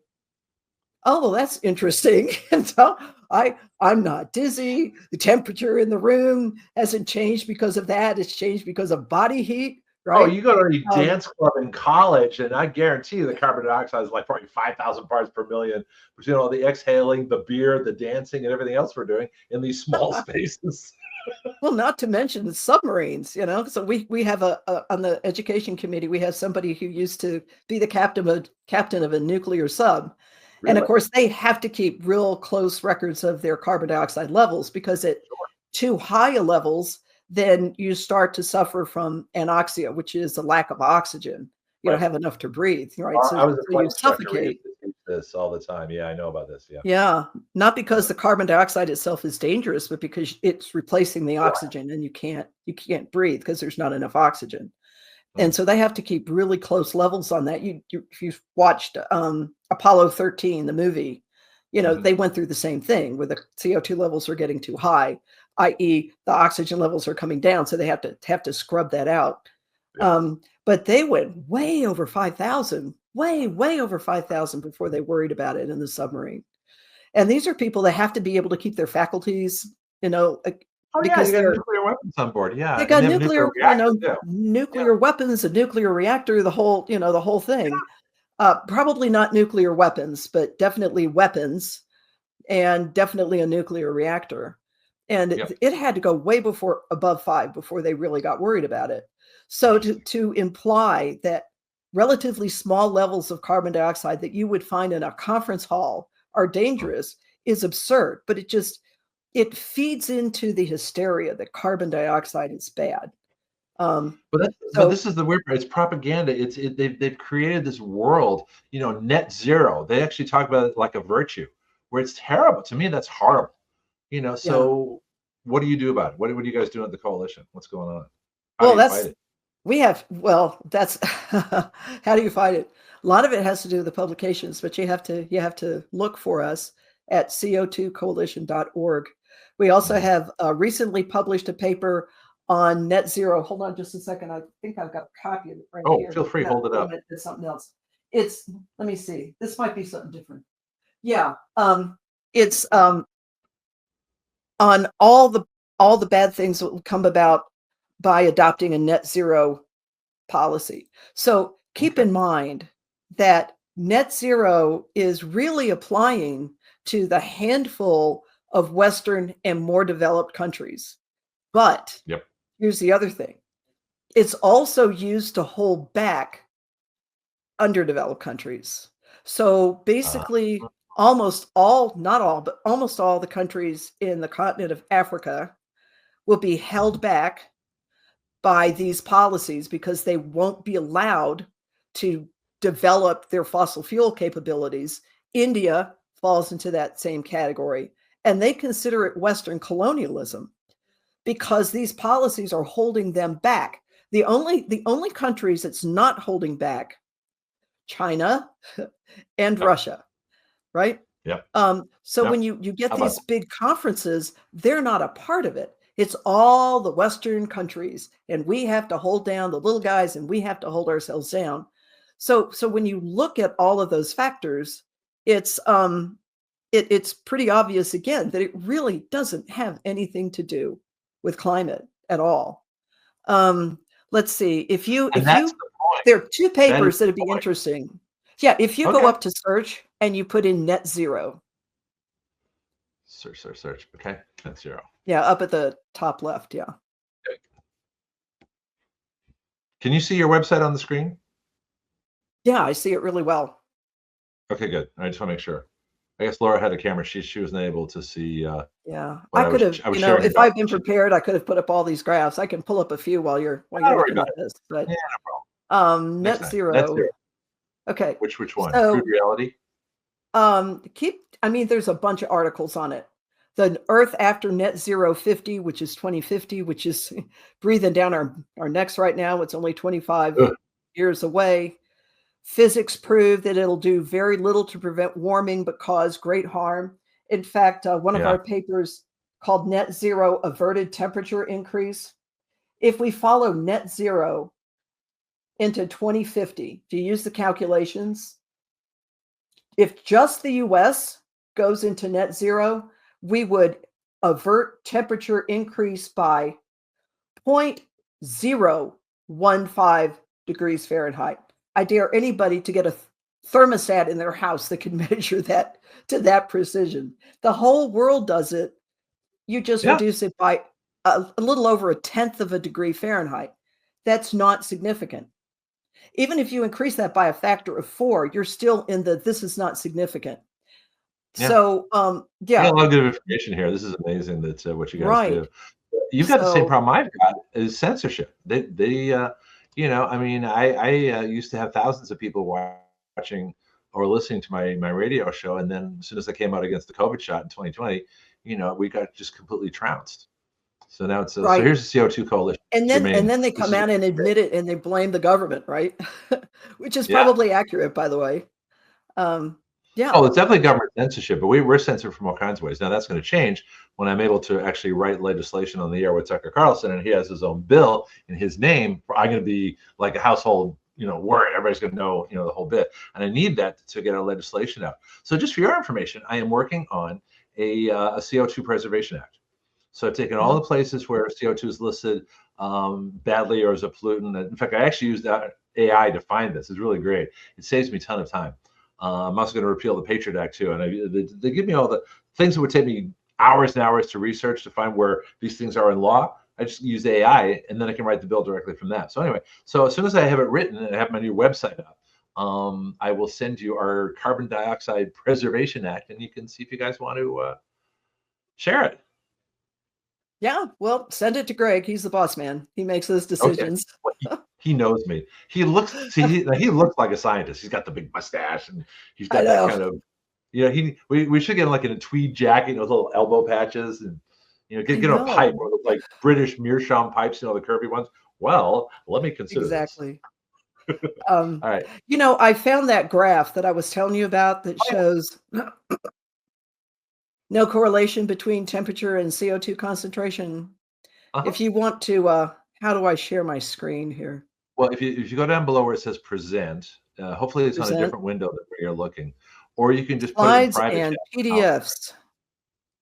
oh, well, that's interesting. And so I'm not dizzy. The temperature in the room hasn't changed because of that. It's changed because of body heat, right? Oh, you go to a dance club in college, and I guarantee you the carbon dioxide is like probably 5,000 parts per million between all the exhaling, the beer, the dancing, and everything else we're doing in these small spaces. Well, not to mention the submarines, So we have on the education committee, we have somebody who used to be the captain of a nuclear sub. Really? And of course, they have to keep real close records of their carbon dioxide levels, because at too high levels, then you start to suffer from anoxia, which is a lack of oxygen. You don't have enough to breathe, right? I was a so you suffocate. This all the time. Yeah, I know about this. Yeah. Yeah, not because the carbon dioxide itself is dangerous, but because it's replacing the oxygen, and you can't breathe because there's not enough oxygen. And so they have to keep really close levels on that. If you've watched Apollo 13, the movie, they went through the same thing where the CO2 levels are getting too high, i.e. the oxygen levels are coming down. So they have to scrub that out. Yeah. But they went way over 5,000, way over 5,000 before they worried about it in the submarine. And these are people that have to be able to keep their faculties, because they got nuclear weapons on board. Yeah, they got nuclear weapons, a nuclear reactor, the whole thing. Probably not nuclear weapons, but definitely weapons, and definitely a nuclear reactor. And it had to go way above 5 before they really got worried about it. So to imply that relatively small levels of carbon dioxide that you would find in a conference hall are dangerous is absurd. But it feeds into the hysteria that carbon dioxide is bad. But this is the weird part. It's propaganda. They've created this world, net zero. They actually talk about it like a virtue, where it's terrible. To me, that's horrible. So what do you do about it? What are you guys doing at the coalition? What's going on? How do you fight it? That's how do you fight it? A lot of it has to do with the publications, but you have to look for us at co2coalition.org. We also have recently published a paper on net zero. Hold on just a second. I think I've got a copy of it right here. Oh, feel free, hold it up. It's something else. Let me see. This might be something different. Yeah. It's on all the bad things that will come about by adopting a net zero policy. So keep in mind that net zero is really applying to the handful of Western and more developed countries. But here's the other thing. It's also used to hold back underdeveloped countries. So basically, almost all, not all, but almost all the countries in the continent of Africa will be held back by these policies because they won't be allowed to develop their fossil fuel capabilities. India falls into that same category, and they consider it Western colonialism because these policies are holding them back. The only countries it's not holding back, China and Russia, right? Yeah. So when you get these big conferences, they're not a part of it. It's all the Western countries, and we have to hold down the little guys, and we have to hold ourselves down. So when you look at all of those factors, it's pretty obvious again that it really doesn't have anything to do with climate at all. Let's see. There are two papers that'd be interesting. Yeah, if you go up to search and you put in net zero. Search. Okay, net zero. Yeah, up at the top left. Yeah. Okay. Can you see your website on the screen? Yeah, I see it really well. Okay, good. I just want to make sure. I guess Laura had a camera. She wasn't able to see. Yeah, What I could have, I was you know, sharing if about. I've been prepared, I could have put up all these graphs. I can pull up a few while you're Don't worry looking about at this. But Yeah, no problem. Next net time. Net zero. zero. Okay. Which one? Crude So reality? I mean, there's a bunch of articles on it. The Earth after net zero 50, which is 2050, which is breathing down our necks right now. It's only 25 Ugh. years away. Physics prove that it'll do very little to prevent warming, but cause great harm. In fact, one of Yeah. our papers called Net Zero Averted Temperature Increase. If we follow net zero into 2050, to use the calculations, if just the US goes into net zero, we would avert temperature increase by 0.015 degrees Fahrenheit. I dare anybody to get a thermostat in their house that can measure that to that precision. The whole world does it. You just reduce it by a little over 1/10 of a degree Fahrenheit. That's not significant. Even if you increase that by a factor of 4, you're still in the this is not significant. Yeah. So, We got a lot of good information here. This is amazing that what you guys right. do. You've got the same So, problem I've got is censorship. They you know, I mean, I used to have thousands of people watching or listening to my radio show, and then as soon as I came out against the COVID shot in 2020, you know, we got just completely trounced. So now it's so right. here's the CO2 coalition. And Jermaine, then they this come is out and admit it and they blame the government, right? Which is yeah. probably accurate, by the way. Yeah. Oh, it's definitely government censorship, but we're censored from all kinds of ways. Now that's going to change when I'm able to actually write legislation on the air with Tucker Carlson, and he has his own bill in his name. I'm going to be like a household, you know, word. Everybody's going to know, you know, the whole bit, and I need that to get our legislation out. So just for your information, I am working on a CO2 Preservation Act. So I've taken all the places where CO2 is listed badly or as a pollutant. In fact, I actually used AI to find this. It's really great. It saves me a ton of time. I'm also going to repeal the Patriot Act too, and they give me all the things that would take me hours and hours to research to find where these things are in law. I just use AI, and then I can write the bill directly from that. So anyway, so as soon as I have it written and I have my new website up, I will send you our Carbon Dioxide Preservation Act, and you can see if you guys want to share it. Yeah. Well, send it to Greg. He's the boss man. He makes those decisions. Okay. Well, he knows me. He looks like a scientist. He's got the big mustache, and he's got that kind of, you know, we should get him like in a tweed jacket with little elbow patches, and you know, get him a pipe, one of those like British meerschaum pipes, you know, the curvy ones. Well, let me consider exactly. All right. You know, I found that graph that I was telling you about that shows no correlation between temperature and CO2 concentration. If you want to, how do I share my screen here? Well, if you go down below where it says present, hopefully it's on a different window than where you're looking, or you can just put it in private and chat. PDFs.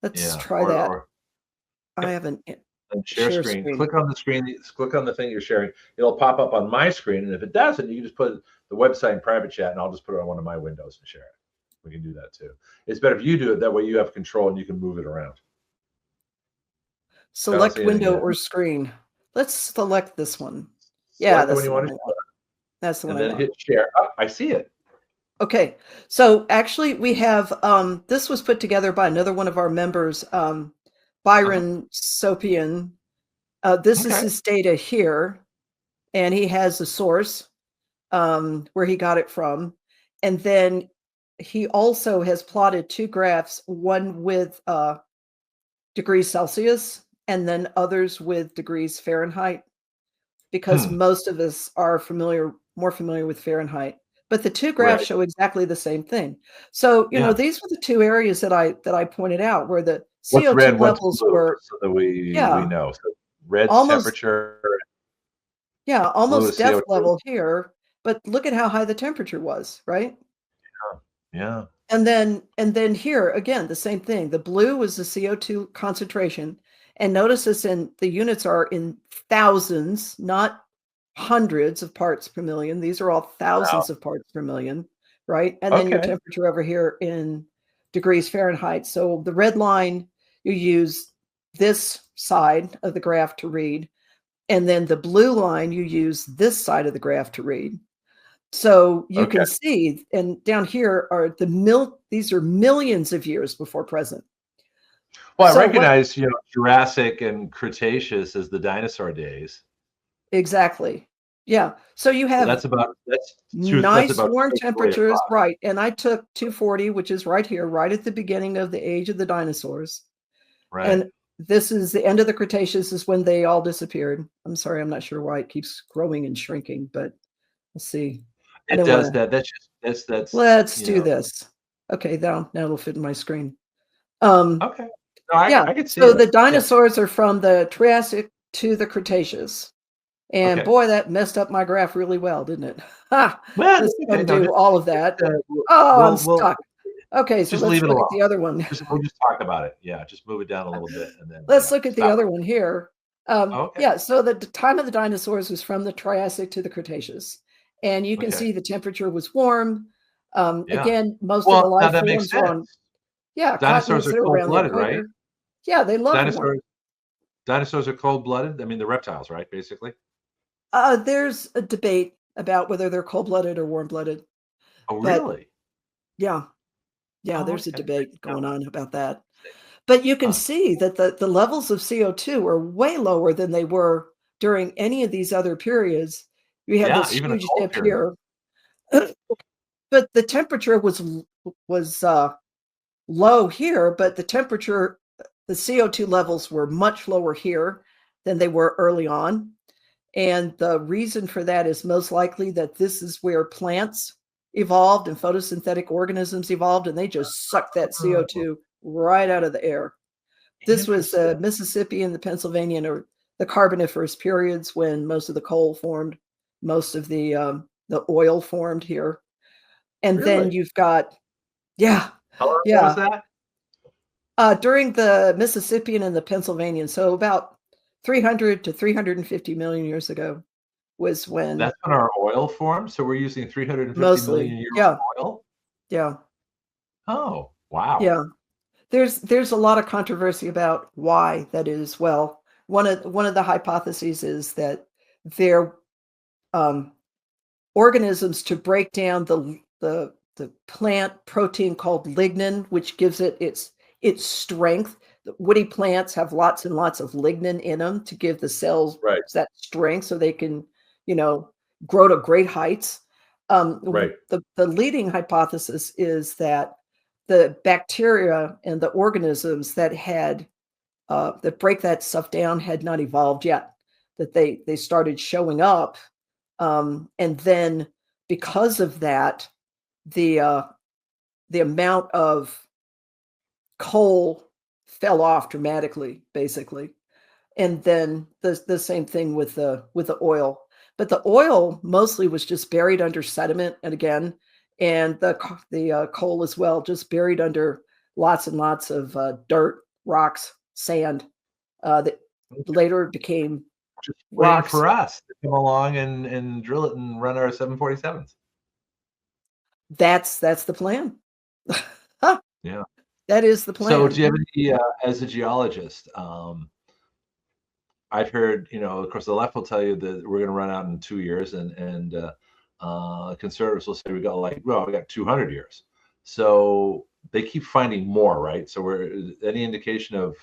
Let's try that. I have an share screen. Click on the screen. Click on the thing you're sharing. It'll pop up on my screen, and if it doesn't, you can just put the website in private chat, and I'll just put it on one of my windows and share it. We can do that too. It's better if you do it. That way you have control and you can move it around. Select window or screen. Let's select this one. Yeah, that's the one I want. That's the one I want. And then hit share. Oh, I see it. Okay. So actually we have, this was put together by another one of our members, Byron Sopian. This is his data here, and he has a source where he got it from. And then he also has plotted two graphs, one with degrees Celsius and then others with degrees Fahrenheit, because most of us are more familiar with Fahrenheit. But the two graphs show exactly the same thing. So, you know, these were the two areas that I pointed out where the CO2 levels were, so that we know. So red's temperature. Yeah, almost depth level here, but look at how high the temperature was, right? Yeah. And then here again, the same thing. The blue was the CO2 concentration. And notice this, in the units are in thousands, not hundreds of parts per million. These are all thousands of parts per million, right? And then your temperature over here in degrees Fahrenheit. So the red line, you use this side of the graph to read. And then the blue line, you use this side of the graph to read. So you Okay. can see, and down here are these are millions of years before present. Well, I So recognize, Jurassic and Cretaceous as the dinosaur days. exactly. Yeah. So you So have that's about nice warm 240 temperatures, across, right? And I took 240, which is right here, right at the beginning of the age of the dinosaurs. right? And this is the end of the Cretaceous, is when they all disappeared. I'm sorry, I'm not sure why it keeps growing and shrinking, but let's see. I It don't want does to. that. That's Let's do this. Okay, now it'll fit in my screen. okay. No, Yeah. I could see So it. the Yeah. dinosaurs are from the Triassic to the Cretaceous. And Okay. boy, that messed up my graph really well, didn't it? Ha! Well, Let's okay. No, undo all of that. we'll, Oh, I'm we'll stuck. Okay, so just let's leave it look alone. at the other one. We'll just talk about it. Yeah, just move it down a little bit, and then Let's look at the stop. other one here. Okay. Yeah, so the time of the dinosaurs was from the Triassic to the Cretaceous. And you can Okay. see the temperature was warm. Yeah. Again, most of the Well, now life that makes forms were on, sense. Dinosaurs continents are that are around the cold-blooded, right? equator. Yeah, they love warm. Dinosaurs are cold-blooded. I mean, the reptiles, right? Basically. There's a debate about whether they're cold-blooded or warm-blooded. Oh, But really? yeah, Oh, there's a okay. debate No. going on about that. But you can Huh. see that the levels of CO2 are way lower than they were during any of these other periods. We have Yeah, this even a huge cold dip period. here, but the temperature was low here, but the CO2 levels were much lower here than they were early on. And the reason for that is most likely that this is where plants evolved and photosynthetic organisms evolved, and they just sucked that Oh, CO2 right out of the air. This was the interesting. Mississippi and the Pennsylvania, or the Carboniferous periods, when most of the coal formed, most of the oil formed here. And then Really? you've got, yeah, How long ago was yeah, that? during the Mississippian and the Pennsylvanian, so about 300 to 350 million years ago was when That's when our oil formed. So we're using 350 million mostly, years yeah, of oil. yeah, Oh, wow. yeah. There's a lot of controversy about why that is. Well, one of the hypotheses is that they're organisms to break down the plant protein called lignin, which gives it its strength. The woody plants have lots and lots of lignin in them to give the cells Right. that strength, so they can, grow to great heights. Right. The leading hypothesis is that the bacteria and the organisms that break that stuff down had not evolved yet, that they started showing up, and then because of that, the amount of coal fell off dramatically, basically. And then the same thing with the oil. But the oil mostly was just buried under sediment, and the coal as well, just buried under lots and lots of dirt, rocks, sand, that later became Just waiting rocks. for us to come along and drill it and run our 747s. That's the plan. Yeah. That is the So plan. do you have any, as a geologist, I've heard, of course, the left will tell you that we're going to run out in 2 years, and conservatives will say we got 200 years. So they keep finding more, right? So any indication of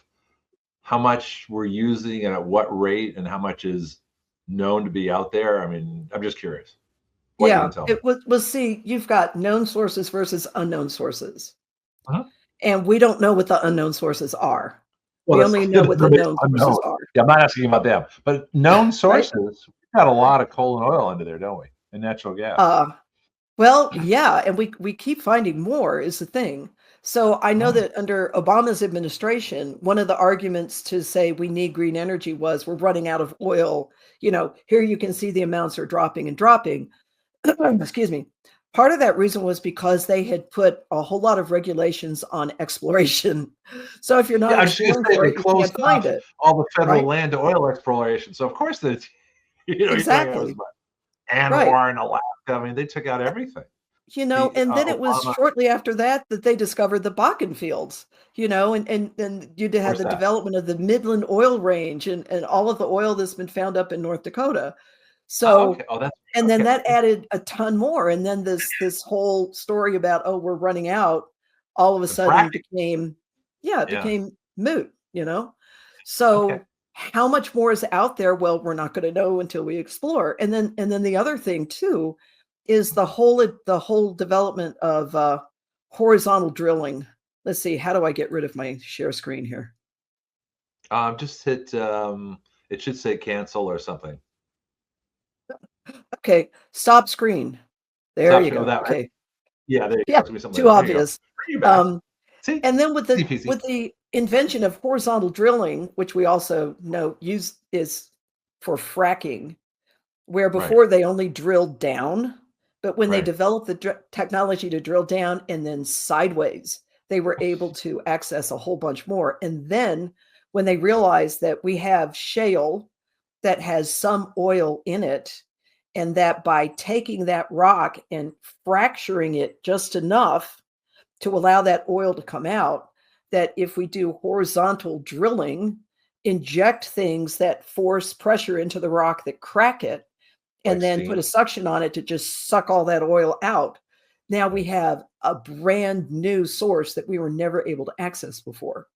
how much we're using and at what rate, and how much is known to be out there? I mean, I'm just curious what you can tell me. We'll see. You've got known sources versus unknown sources. Uh-huh. And we don't know what the unknown sources are. Well, We only know what the known sources are. Yeah, I'm not asking about them, but known sources. Right? We've got a lot of coal and oil under there, don't we? And natural gas. Well, yeah, and we keep finding more is the thing. So I know that under Obama's administration, one of the arguments to say we need green energy was we're running out of oil. Here you can see the amounts are dropping and dropping. Excuse me. Part of that reason was because they had put a whole lot of regulations on exploration. So if you're not exploring for they it, you closed can't find off it. all the federal Right? land to oil exploration. So of course Exactly. Anwar and Alaska. I mean, they took out everything. And then it was Obama, shortly after that they discovered the Bakken fields, and you had the development of the Midland Oil Range and all of the oil that's been found up in North Dakota. So, okay. Oh, that's and then okay. that added a ton more. And then this whole story about, oh, we're running out, all of a And sudden fracking. became, yeah, it Yeah. became moot, you know? Okay. So how much more is out there? Well, we're not going to know until we explore. And then the other thing too is the whole development of horizontal drilling. Let's see, how do I get rid of my share screen here? Just hit. It should say cancel or something. Okay, stop screen. There Stop you showing go. that. Right? Okay. Yeah, there you go. Yeah, It's gonna be something too like that. There you go. obvious. Bring you back. Um, See, and then with easy peasy. the invention of horizontal drilling, which we also know is for fracking, where Right. before they only drilled down, but when they Right. developed the technology to drill down and then sideways, they were able to access a whole bunch more. And then when they realized that we have shale that has some oil in it, and that by taking that rock and fracturing it just enough to allow that oil to come out, that if we do horizontal drilling, inject things that force pressure into the rock that crack it, Like and then put steam. a suction on it to just suck all that oil out. Now we have a brand new source that we were never able to access before.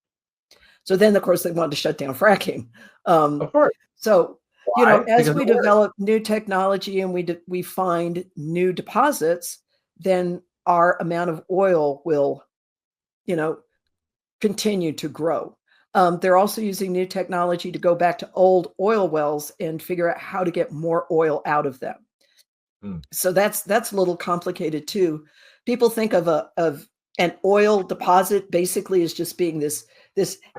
So then, of course, they wanted to shut down fracking. Of course. So, Why? as Because we it works. develop new technology and we find new deposits, then our amount of oil will, you know, continue to grow. They're also using new technology to go back to old oil wells and figure out how to get more oil out of them. Hmm. So that's a little complicated too. People think of an oil deposit basically as just being this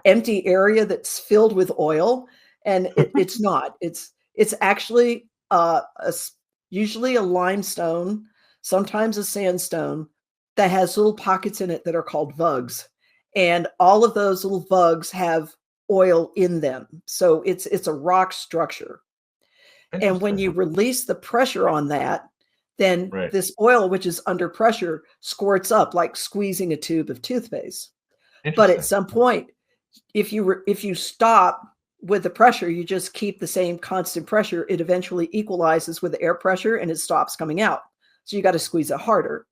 empty area that's filled with oil, and it's not. It's actually usually a limestone, sometimes a sandstone that has little pockets in it that are called vugs, and all of those little vugs have oil in them. So it's a rock structure. And when Interesting. you release the pressure on that, then Right. this oil, which is under pressure, squirts up like squeezing a tube of toothpaste. But at Interesting. some point, if you stop with the pressure, you just keep the same constant pressure, it eventually equalizes with the air pressure and it stops coming out. So you got to squeeze it harder.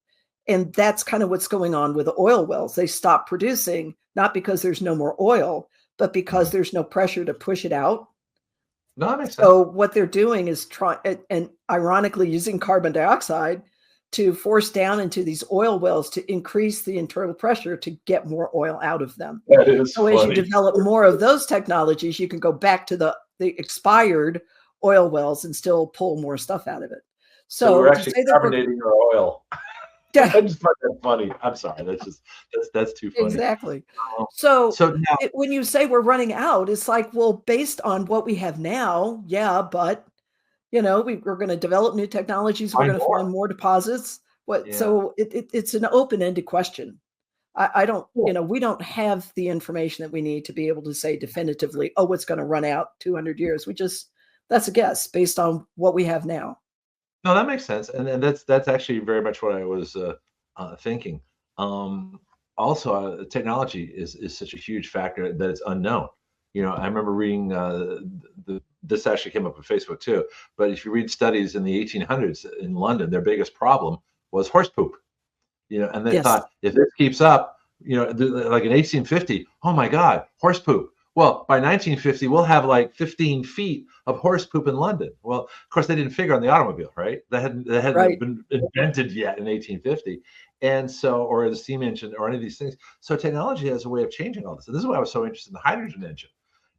And that's kind of what's going on with the oil wells. They stop producing, not because there's no more oil, but because there's no pressure to push it out. No, that makes sense. So what they're doing is trying, and ironically using carbon dioxide to force down into these oil wells to increase the internal pressure to get more oil out of them. That is So as you funny. develop more of those technologies, you can go back to the expired oil wells and still pull more stuff out of it. So we're So to actually say that we're carbonating our oil. I just find that funny. I'm sorry. That's too funny. exactly. Um, So So now, when you say we're running out, it's like, well, based on what we have now, yeah, but we're going to develop new technologies. We're find going to more. find more deposits. Yeah. So it's an open-ended question. I don't, Cool. we don't have the information that we need to be able to say definitively, oh, it's going to run out 200 years. That's a guess based on what we have now. No, that makes sense, and that's actually very much what I was thinking. Also, technology is such a huge factor that it's unknown. I remember reading this actually came up on Facebook too. But if you read studies in the 1800s in London, their biggest problem was horse poop. And they Yes. thought if this keeps up, like in 1850, oh my God, horse poop. Well, by 1950, we'll have like 15 feet of horse poop in London. Well, of course, they didn't figure on the automobile, right? That hadn't Right. been invented yet in 1850, and so, or the steam engine, or any of these things. So technology has a way of changing all this. And this is why I was so interested in the hydrogen engine.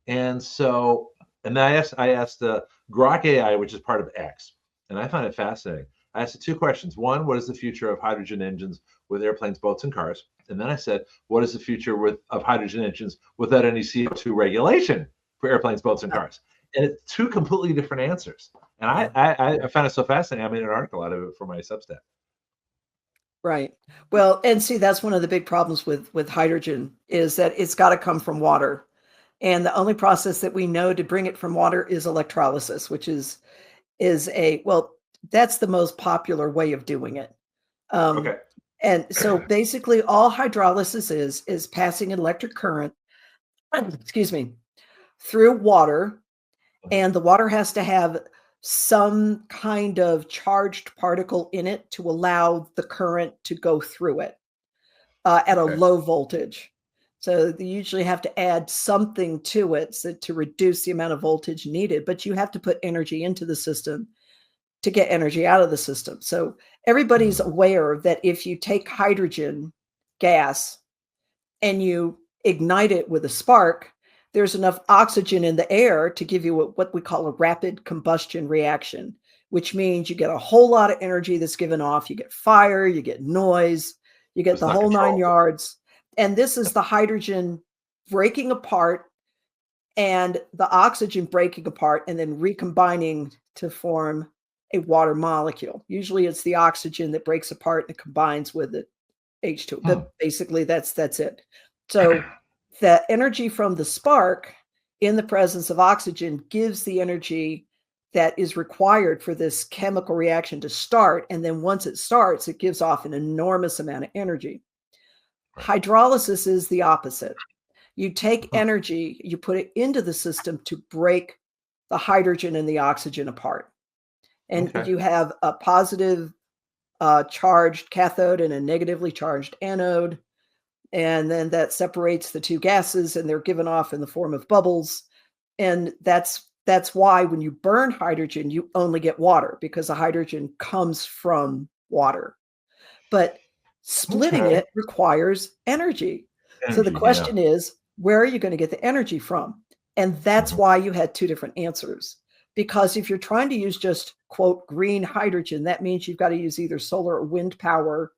And so, and then I asked the Grok AI, which is part of X, and I find it fascinating. I asked it two questions. One, what is the future of hydrogen engines with airplanes, boats, and cars? And then I said, what is the future of hydrogen engines without any CO2 regulation for airplanes, boats, and cars? And it's two completely different answers. And I found it so fascinating. I made an article out of it for my Substack. Right. Well, and see, that's one of the big problems with hydrogen is that it's got to come from water. And the only process that we know to bring it from water is electrolysis, which is that's the most popular way of doing it. Okay. And so basically all hydrolysis is passing an electric current, excuse me, through water, and the water has to have some kind of charged particle in it to allow the current to go through it at a low voltage. So they usually have to add something to it to reduce the amount of voltage needed, but you have to put energy into the system to get energy out of the system. So everybody's aware that if you take hydrogen gas and you ignite it with a spark, there's enough oxygen in the air to give you what we call a rapid combustion reaction, which means you get a whole lot of energy that's given off. You get fire, you get noise, you get the whole 9 yards. And this is the hydrogen breaking apart and the oxygen breaking apart and then recombining to form a water molecule. Usually it's the oxygen that breaks apart and combines with the H2. But basically that's it. So the energy from the spark in the presence of oxygen gives the energy that is required for this chemical reaction to start. And then once it starts, it gives off an enormous amount of energy. Hydrolysis is the opposite. You take energy, you put it into the system to break the hydrogen and the oxygen apart. And you have a positive charged cathode and a negatively charged anode. And then that separates the two gases and they're given off in the form of bubbles. And that's why when you burn hydrogen, you only get water because the hydrogen comes from water. But splitting it requires energy. So the question is, where are you going to get the energy from? And that's why you had two different answers. Because if you're trying to use just, quote, green hydrogen, that means you've got to use either solar or wind power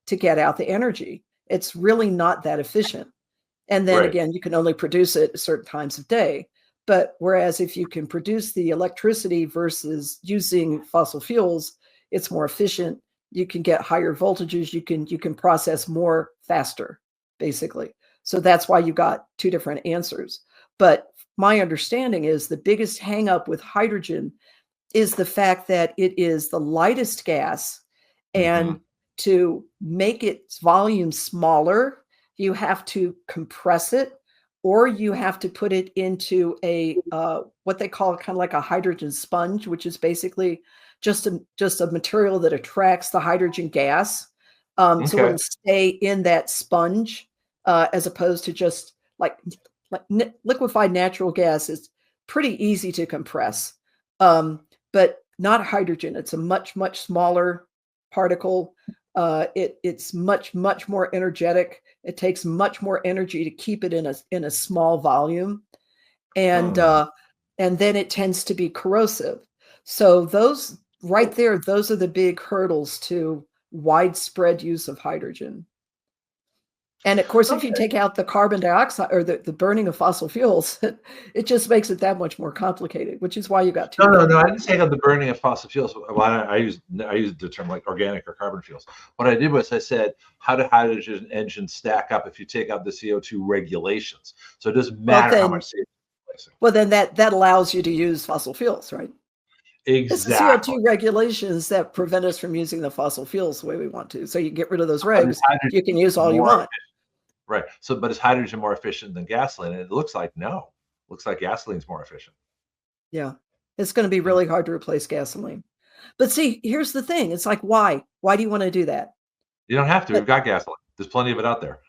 to get out the energy. It's really not that efficient. And then again, you can only produce it at certain times of day. But whereas if you can produce the electricity versus using fossil fuels, it's more efficient. You can get higher voltages. You can process more faster, basically. So that's why you got two different answers. But my understanding is the biggest hang up with hydrogen is the fact that it is the lightest gas, and to make its volume smaller, you have to compress it, or you have to put it into a what they call kind of like a hydrogen sponge, which is basically just a material that attracts the hydrogen gas. So it'll stay in that sponge as opposed to just like liquefied natural gas is pretty easy to compress, but not hydrogen. It's a much, much smaller particle. It's much, much more energetic. It takes much more energy to keep it in a small volume. And then it tends to be corrosive. So those right there, those are the big hurdles to widespread use of hydrogen. And of course, if you take out the carbon dioxide or the burning of fossil fuels, it just makes it that much more complicated, which is why you got two. No. I didn't take out the burning of fossil fuels. Well, I used the term like organic or carbon fuels. What I did was I said, how do hydrogen engines stack up if you take out the CO2 regulations? So it doesn't matter how much CO2 you're replacing. Well, then that allows you to use fossil fuels, right? Exactly. It's the CO2 regulations that prevent us from using the fossil fuels the way we want to. So you get rid of those regs, you can use all you want. Right. So, but is hydrogen more efficient than gasoline? And it looks like no. Looks like gasoline's more efficient. Yeah. It's going to be really hard to replace gasoline. But see, here's the thing. It's like, why? Why do you want to do that? You don't have to. We've got gasoline. There's plenty of it out there.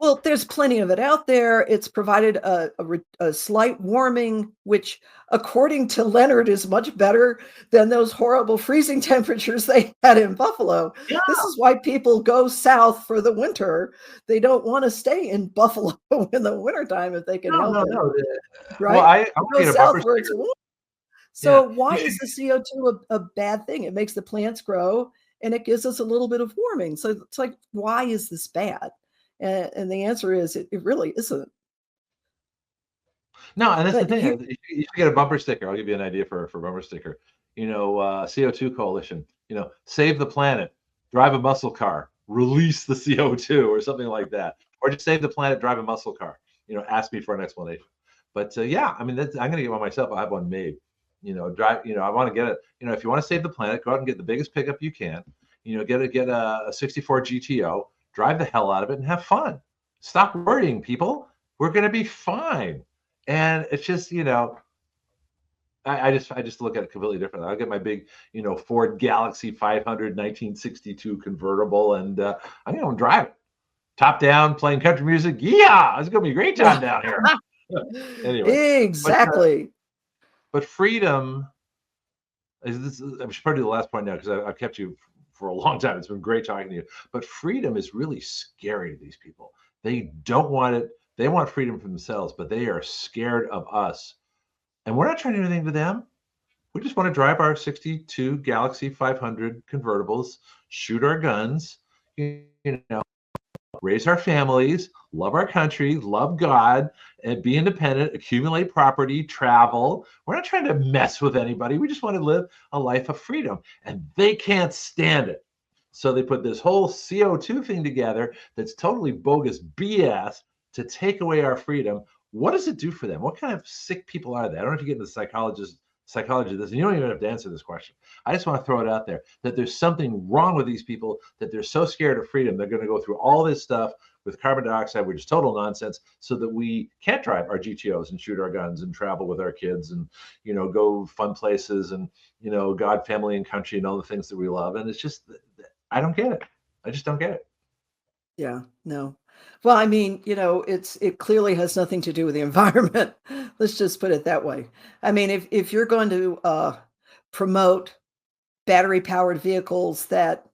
Well, there's plenty of it out there. It's provided a slight warming, which, according to Leonard, is much better than those horrible freezing temperatures they had in Buffalo. Yeah. This is why people go south for the winter. They don't want to stay in Buffalo in the wintertime if they can help it. Right? Well, I go south where it's warm. So why is the CO2 a bad thing? It makes the plants grow, and it gives us a little bit of warming. So it's like, why is this bad? And the answer is, it really isn't. No, and that's the thing. You should get a bumper sticker. I'll give you an idea for a bumper sticker. CO2 Coalition. Save the planet, drive a muscle car, release the CO2, or something like that, or just save the planet, drive a muscle car. Ask me for an explanation. But I'm going to get one myself. I have one made. Drive. I want to get it. If you want to save the planet, go out and get the biggest pickup you can. Get a 64 GTO. Drive the hell out of it and have fun. Stop worrying, people. We're going to be fine. And it's just, I just look at it completely differently. I'll get my big, Ford Galaxy 500 1962 convertible, and I'm going to drive it, top down, playing country music. Yeah, it's going to be a great time down here. Anyway, Exactly. but freedom is this. I should probably do the last point now because I've kept you for a long time. It's been great talking to you. But freedom is really scary to these people. They don't want it. They want freedom for themselves, but they are scared of us. And we're not trying to do anything to them. We just want to drive our 62 Galaxy 500 convertibles, shoot our guns, raise our families, love our country, love God, and be independent, accumulate property, travel. We're not trying to mess with anybody. We just want to live a life of freedom. And they can't stand it. So they put this whole CO2 thing together that's totally bogus BS to take away our freedom. What does it do for them? What kind of sick people are they? I don't know if you get into psychology of this, and you don't even have to answer this question. I just want to throw it out there that there's something wrong with these people, that they're so scared of freedom. They're going to go through all this stuff with carbon dioxide, which is total nonsense, so that we can't drive our GTOs and shoot our guns and travel with our kids and, go fun places and, God, family, and country and all the things that we love. And it's just, I don't get it. I just don't get it. Yeah, no. Well, I mean, it clearly has nothing to do with the environment. Let's just put it that way. I mean, if you're going to promote battery-powered vehicles that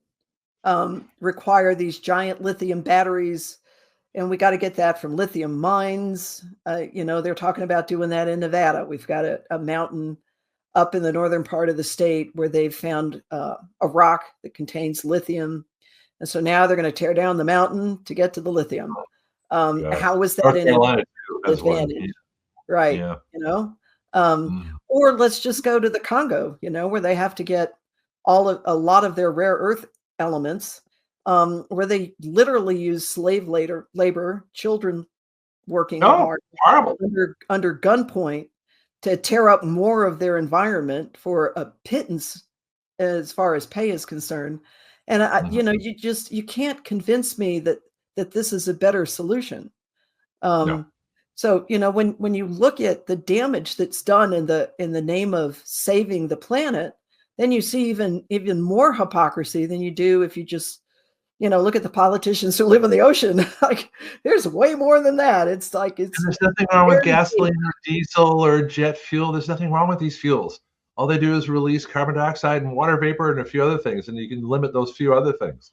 require these giant lithium batteries, and we got to get that from lithium mines. They're talking about doing that in Nevada. We've got a mountain up in the northern part of the state where they've found a rock that contains lithium. And so now they're going to tear down the mountain to get to the lithium. How is that an advantage? Right. Yeah. Or let's just go to the Congo, where they have to get a lot of their rare earth elements, where they literally use slave labor, children working hard under gunpoint to tear up more of their environment for a pittance as far as pay is concerned. And you can't convince me that this is a better solution. No. So when you look at the damage that's done in the name of saving the planet, then you see even more hypocrisy than you do if you just look at the politicians who live in the ocean. Like, there's way more than that. It's like there's nothing wrong with gasoline or diesel or jet fuel. There's nothing wrong with these fuels. All they do is release carbon dioxide and water vapor and a few other things, and you can limit those few other things.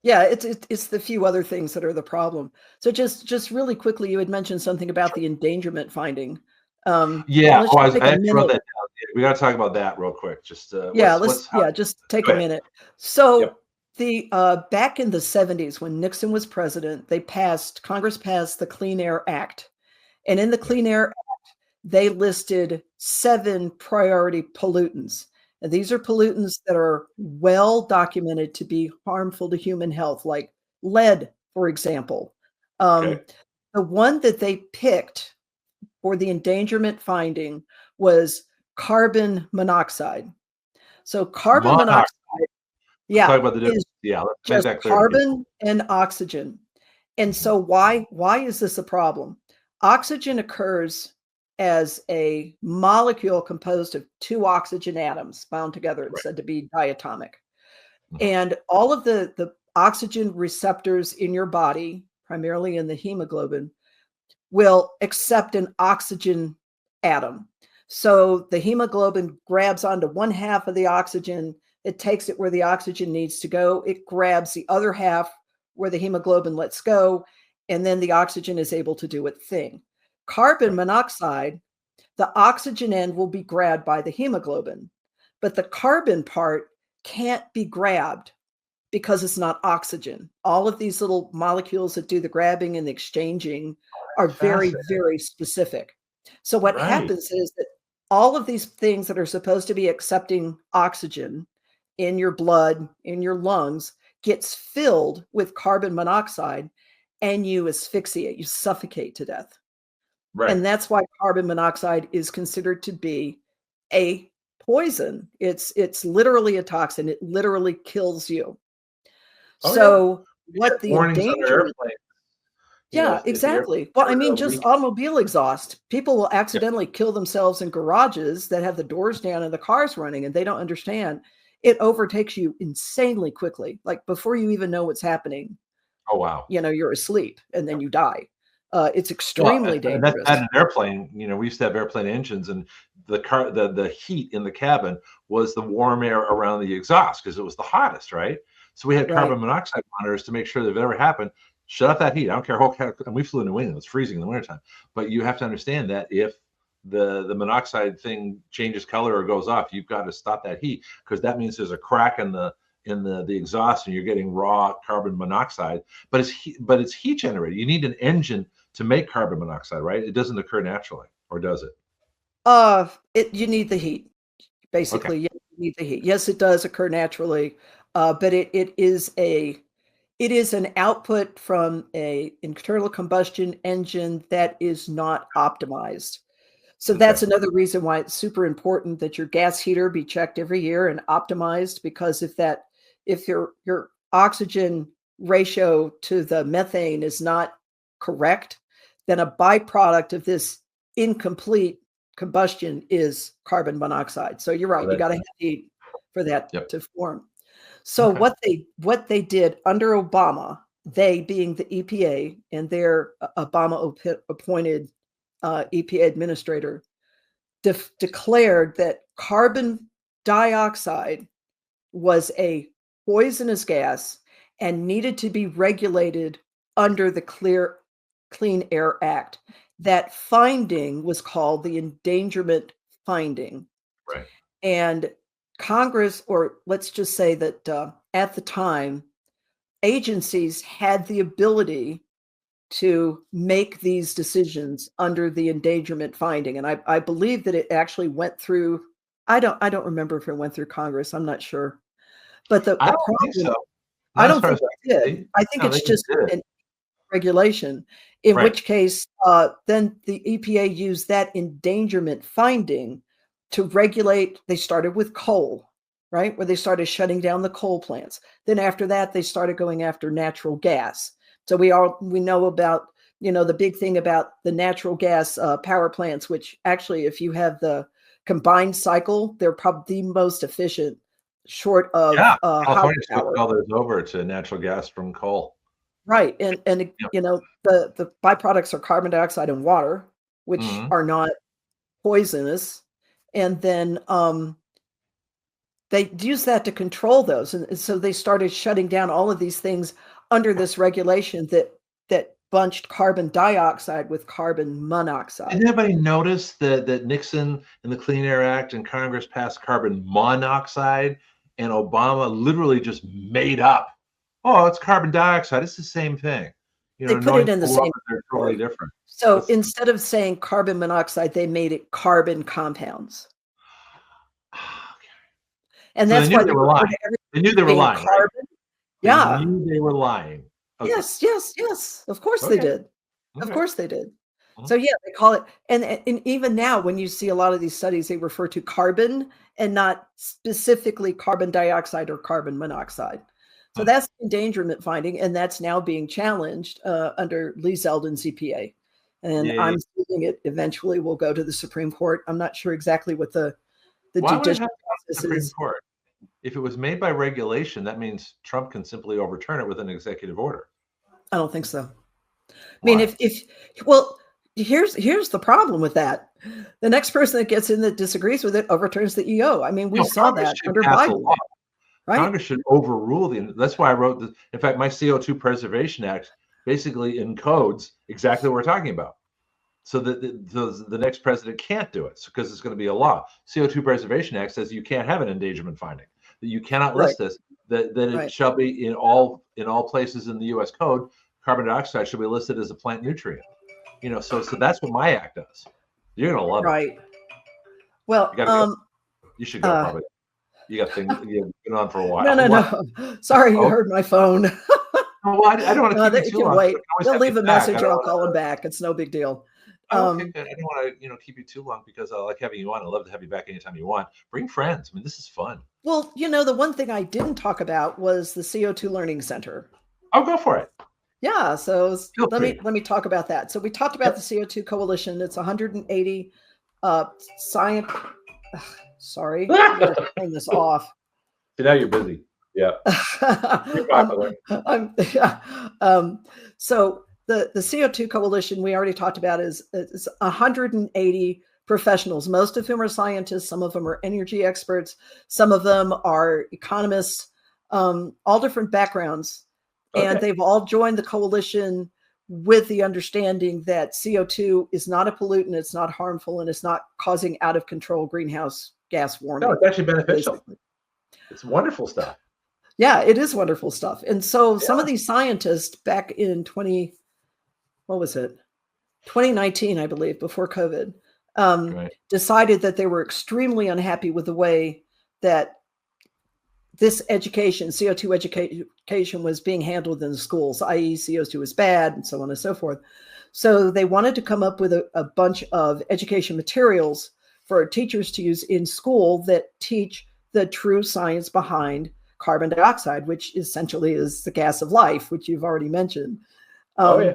Yeah, it's the few other things that are the problem. So just really quickly, you had mentioned something about the endangerment finding. I wrote that down. We got to talk about that real quick. Just just take a minute. So the back in the 70s, when Nixon was president, Congress passed the Clean Air Act, and in the Clean Air Act, they listed 7 priority pollutants. And these are pollutants that are well documented to be harmful to human health, like lead, for example. The one that they picked for the endangerment finding was carbon monoxide. So carbon monoxide, talk about the difference. Just carbon and oxygen. And so why is this a problem? Oxygen occurs as a molecule composed of 2 oxygen atoms bound together. It's said to be diatomic. And all of the oxygen receptors in your body, primarily in the hemoglobin, will accept an oxygen atom. So the hemoglobin grabs onto one half of the oxygen. It takes it where the oxygen needs to go. It grabs the other half where the hemoglobin lets go. And then the oxygen is able to do its thing. Carbon monoxide, the oxygen end will be grabbed by the hemoglobin, but the carbon part can't be grabbed because it's not oxygen. All of these little molecules that do the grabbing and the exchanging are very, very specific. So what happens is that all of these things that are supposed to be accepting oxygen in your blood, in your lungs, gets filled with carbon monoxide, and you asphyxiate, you suffocate to death. And that's why carbon monoxide is considered to be a poison. It's literally a toxin. It literally kills you. What the endangerment Yeah, if the air exactly. Well, I mean, just leak. automobile exhaust. People will Yeah. accidentally kill themselves in garages that have the doors down and the car's running, and they don't understand. It overtakes you insanely quickly. Like before you even know what's happening, Oh, wow. you're asleep and then you die. It's Well, extremely and that's dangerous. at an airplane. We used to have airplane engines, and the heat in the cabin was the warm air around the exhaust because it was the hottest, right? So we had Right. carbon monoxide monitors to make sure that if it ever happened, shut off that heat. I don't care and we flew in New England, it's freezing in the wintertime. But you have to understand that if the monoxide thing changes color or goes off, you've got to stop that heat because that means there's a crack in the exhaust and you're getting raw carbon monoxide. But it's heat generated. You need an engine to make carbon monoxide, right? It doesn't occur naturally, or does it? You need the heat. Okay. Basically, yes, you need the heat. Yes, it does occur naturally, but it is an output from a internal combustion engine that is not optimized. So that's Okay. another reason why it's super important that your gas heater be checked every year and optimized, because if your oxygen ratio to the methane is not correct, then a byproduct of this incomplete combustion is carbon monoxide. So you're right, Well, you got to have heat for that yep. to form. So Okay. what they did under Obama, they being the EPA and their Obama appointed EPA administrator, declared that carbon dioxide was a poisonous gas and needed to be regulated under the Clean Air Act. That finding was called the endangerment finding. Right. And Congress, or let's just say that at the time, agencies had the ability to make these decisions under the endangerment finding. And I believe that it actually went through, I don't remember if it went through Congress. I'm not sure. But the I don't think problem, so. I Not as don't far think as I it can did. see. I think No, they it's just just did it. an regulation, in Right. which case, then the EPA used that endangerment finding to regulate. They started with coal, right? Where they started shutting down the coal plants. Then after that, they started going after natural gas. So we know about, the big thing about the natural gas power plants, which actually, if you have the combined cycle, they're probably the most efficient short of Yeah. California switched hydropower. all those over to natural gas from coal. Right. And Yep. the byproducts are carbon dioxide and water, which Mhm. are not poisonous. And then they use that to control those. And so they started shutting down all of these things under this regulation that bunched carbon dioxide with carbon monoxide. Did anybody notice that Nixon and the Clean Air Act and Congress passed carbon monoxide, and Obama literally just made up, oh, it's carbon dioxide. It's the same thing. They put Knowing it in the full well same that they're totally form. different. So That's instead of saying carbon monoxide, they made it carbon compounds. okay. And So they that's knew why they they were refer lying. to everything They knew they were being lying, right? carbon. They Yeah. knew they were lying. Okay. Yes. Of course they Okay. did. Of Okay. course they did. Mhm. So yeah, they call it, and even now when you see a lot of these studies, they refer to carbon and not specifically carbon dioxide or carbon monoxide. So Hmm. that's the endangerment finding, and that's now being challenged under Lee Zeldin's EPA. And Yeah. I'm assuming it eventually will go to the Supreme Court. I'm not sure exactly what the Why would it judicial have to go to the process Supreme is. Court? If it was made by regulation, that means Trump can simply overturn it with an executive order. I don't think so. I mean, Why? well, here's the problem with that. The next person that gets in that disagrees with it overturns the EO. I mean, we No, saw Congress that should under pass a Biden, law. right? Congress should overrule that's why I wrote this. In fact, my CO2 Preservation Act basically encodes exactly what we're talking about. So that the next president can't do it because it's going to be a law. CO2 Preservation Act says you can't have an endangerment finding, that you cannot Right, list this, that it right. shall be in all places in the US code, carbon dioxide should be listed as a plant nutrient. So that's what my act does. You're gonna love it. Right. Well, You gotta go. You should go probably. You got things you've been on for a while. no. Sorry, you Oh, heard my phone. well, I don't want to keep It you too can long. So I wait. can always They'll have leave you a back. message. I'll call them back. It's no big deal. Oh, okay, good. I don't want to, keep you too long because I like having you on. I love to have you back anytime you want. Bring friends. I mean, this is fun. Well, the one thing I didn't talk about was the CO2 Learning Center. I'll go for it. Yeah, so let me talk about that. So we talked about the CO2 Coalition. It's 180 science. Sorry, I gotta turn this off. So now you're busy. Yeah. You're popular. So the CO2 Coalition we already talked about is 180 professionals, most of whom are scientists, some of them are energy experts, some of them are economists, all different backgrounds. Okay. And they've all joined the coalition with the understanding that CO2 is not a pollutant, it's not harmful, and it's not causing out of control greenhouse gas warming. No, it's actually beneficial. Basically. It's wonderful stuff. Yeah, it is wonderful stuff. And so some of these scientists back in 2019, I believe, before COVID, decided that they were extremely unhappy with the way that this education, CO2 education, was being handled in the schools, i.e. CO2 is bad, and so on and so forth. So they wanted to come up with a bunch of education materials for teachers to use in school that teach the true science behind carbon dioxide, which essentially is the gas of life, which you've already mentioned. So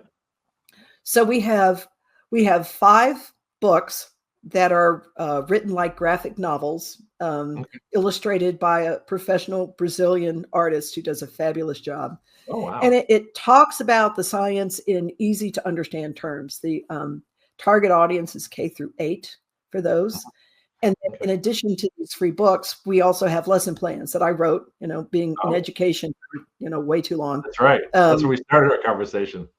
we have 5 books that are written like graphic novels, illustrated by a professional Brazilian artist who does a fabulous job. Oh, wow. And it talks about the science in easy to understand terms. The target audience is K through 8 for those. And in addition to these free books, we also have lesson plans that I wrote, being in education, way too long. That's right. That's where we started our conversation.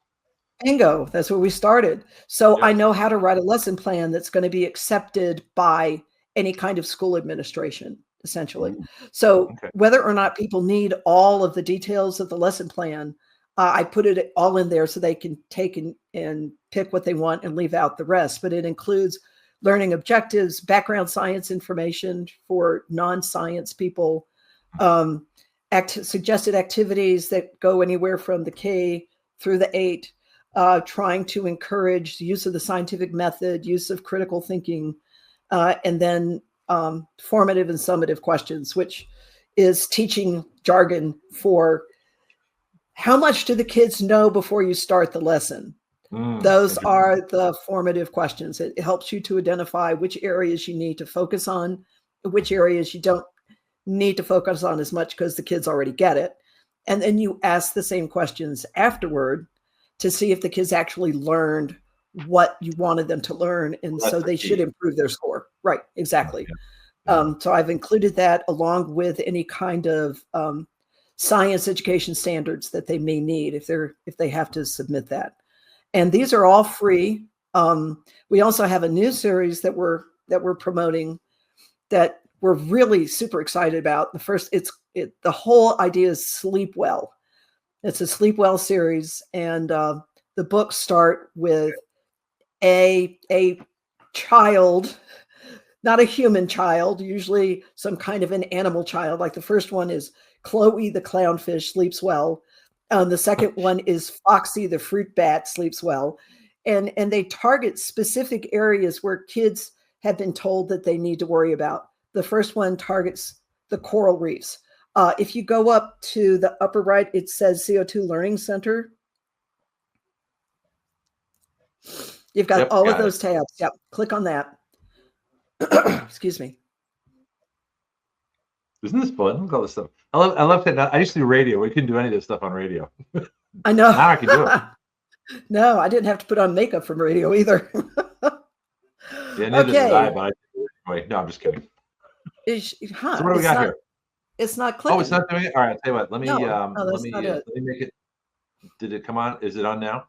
Bingo. That's where we started. So I know how to write a lesson plan that's going to be accepted by any kind of school administration, essentially. So whether or not people need all of the details of the lesson plan, I put it all in there so they can take and pick what they want and leave out the rest. But it includes learning objectives, background science information for non-science people, suggested activities that go anywhere from the K through the 8, trying to encourage the use of the scientific method, use of critical thinking, and then formative and summative questions, which is teaching jargon for how much do the kids know before you start the lesson. Those are the formative questions. It helps you to identify which areas you need to focus on, which areas you don't need to focus on as much because the kids already get it. And then you ask the same questions afterward to see if the kids actually learned what you wanted them to learn. And so they should improve their score. Right, exactly. So I've included that along with any kind of science education standards that they may need if they have to submit that. And these are all free. We also have a new series that we're promoting that we're really super excited about. The whole idea is Sleep Well. It's a Sleep Well series, and the books start with a child, not a human child, usually some kind of an animal child. Like the first one is Chloe the clownfish sleeps well. The second one is Foxy the fruit bat sleeps well. And they target specific areas where kids have been told that they need to worry about. The first one targets the coral reefs. If you go up to the upper right, it says CO2 Learning Center. You've got all of those tabs. Yep. Click on that. Excuse me. Isn't this fun? Look at all this stuff. I love that. I used to do radio. We couldn't do any of this stuff on radio. I know. Now I can do it. No, I didn't have to put on makeup from radio either. Yeah, neither did I, but anyway, no, I'm just kidding. So what do we got here? It's not clicking. Oh, it's not doing it? All right, I'll tell you what. Let me make it. Did it come on? Is it on now?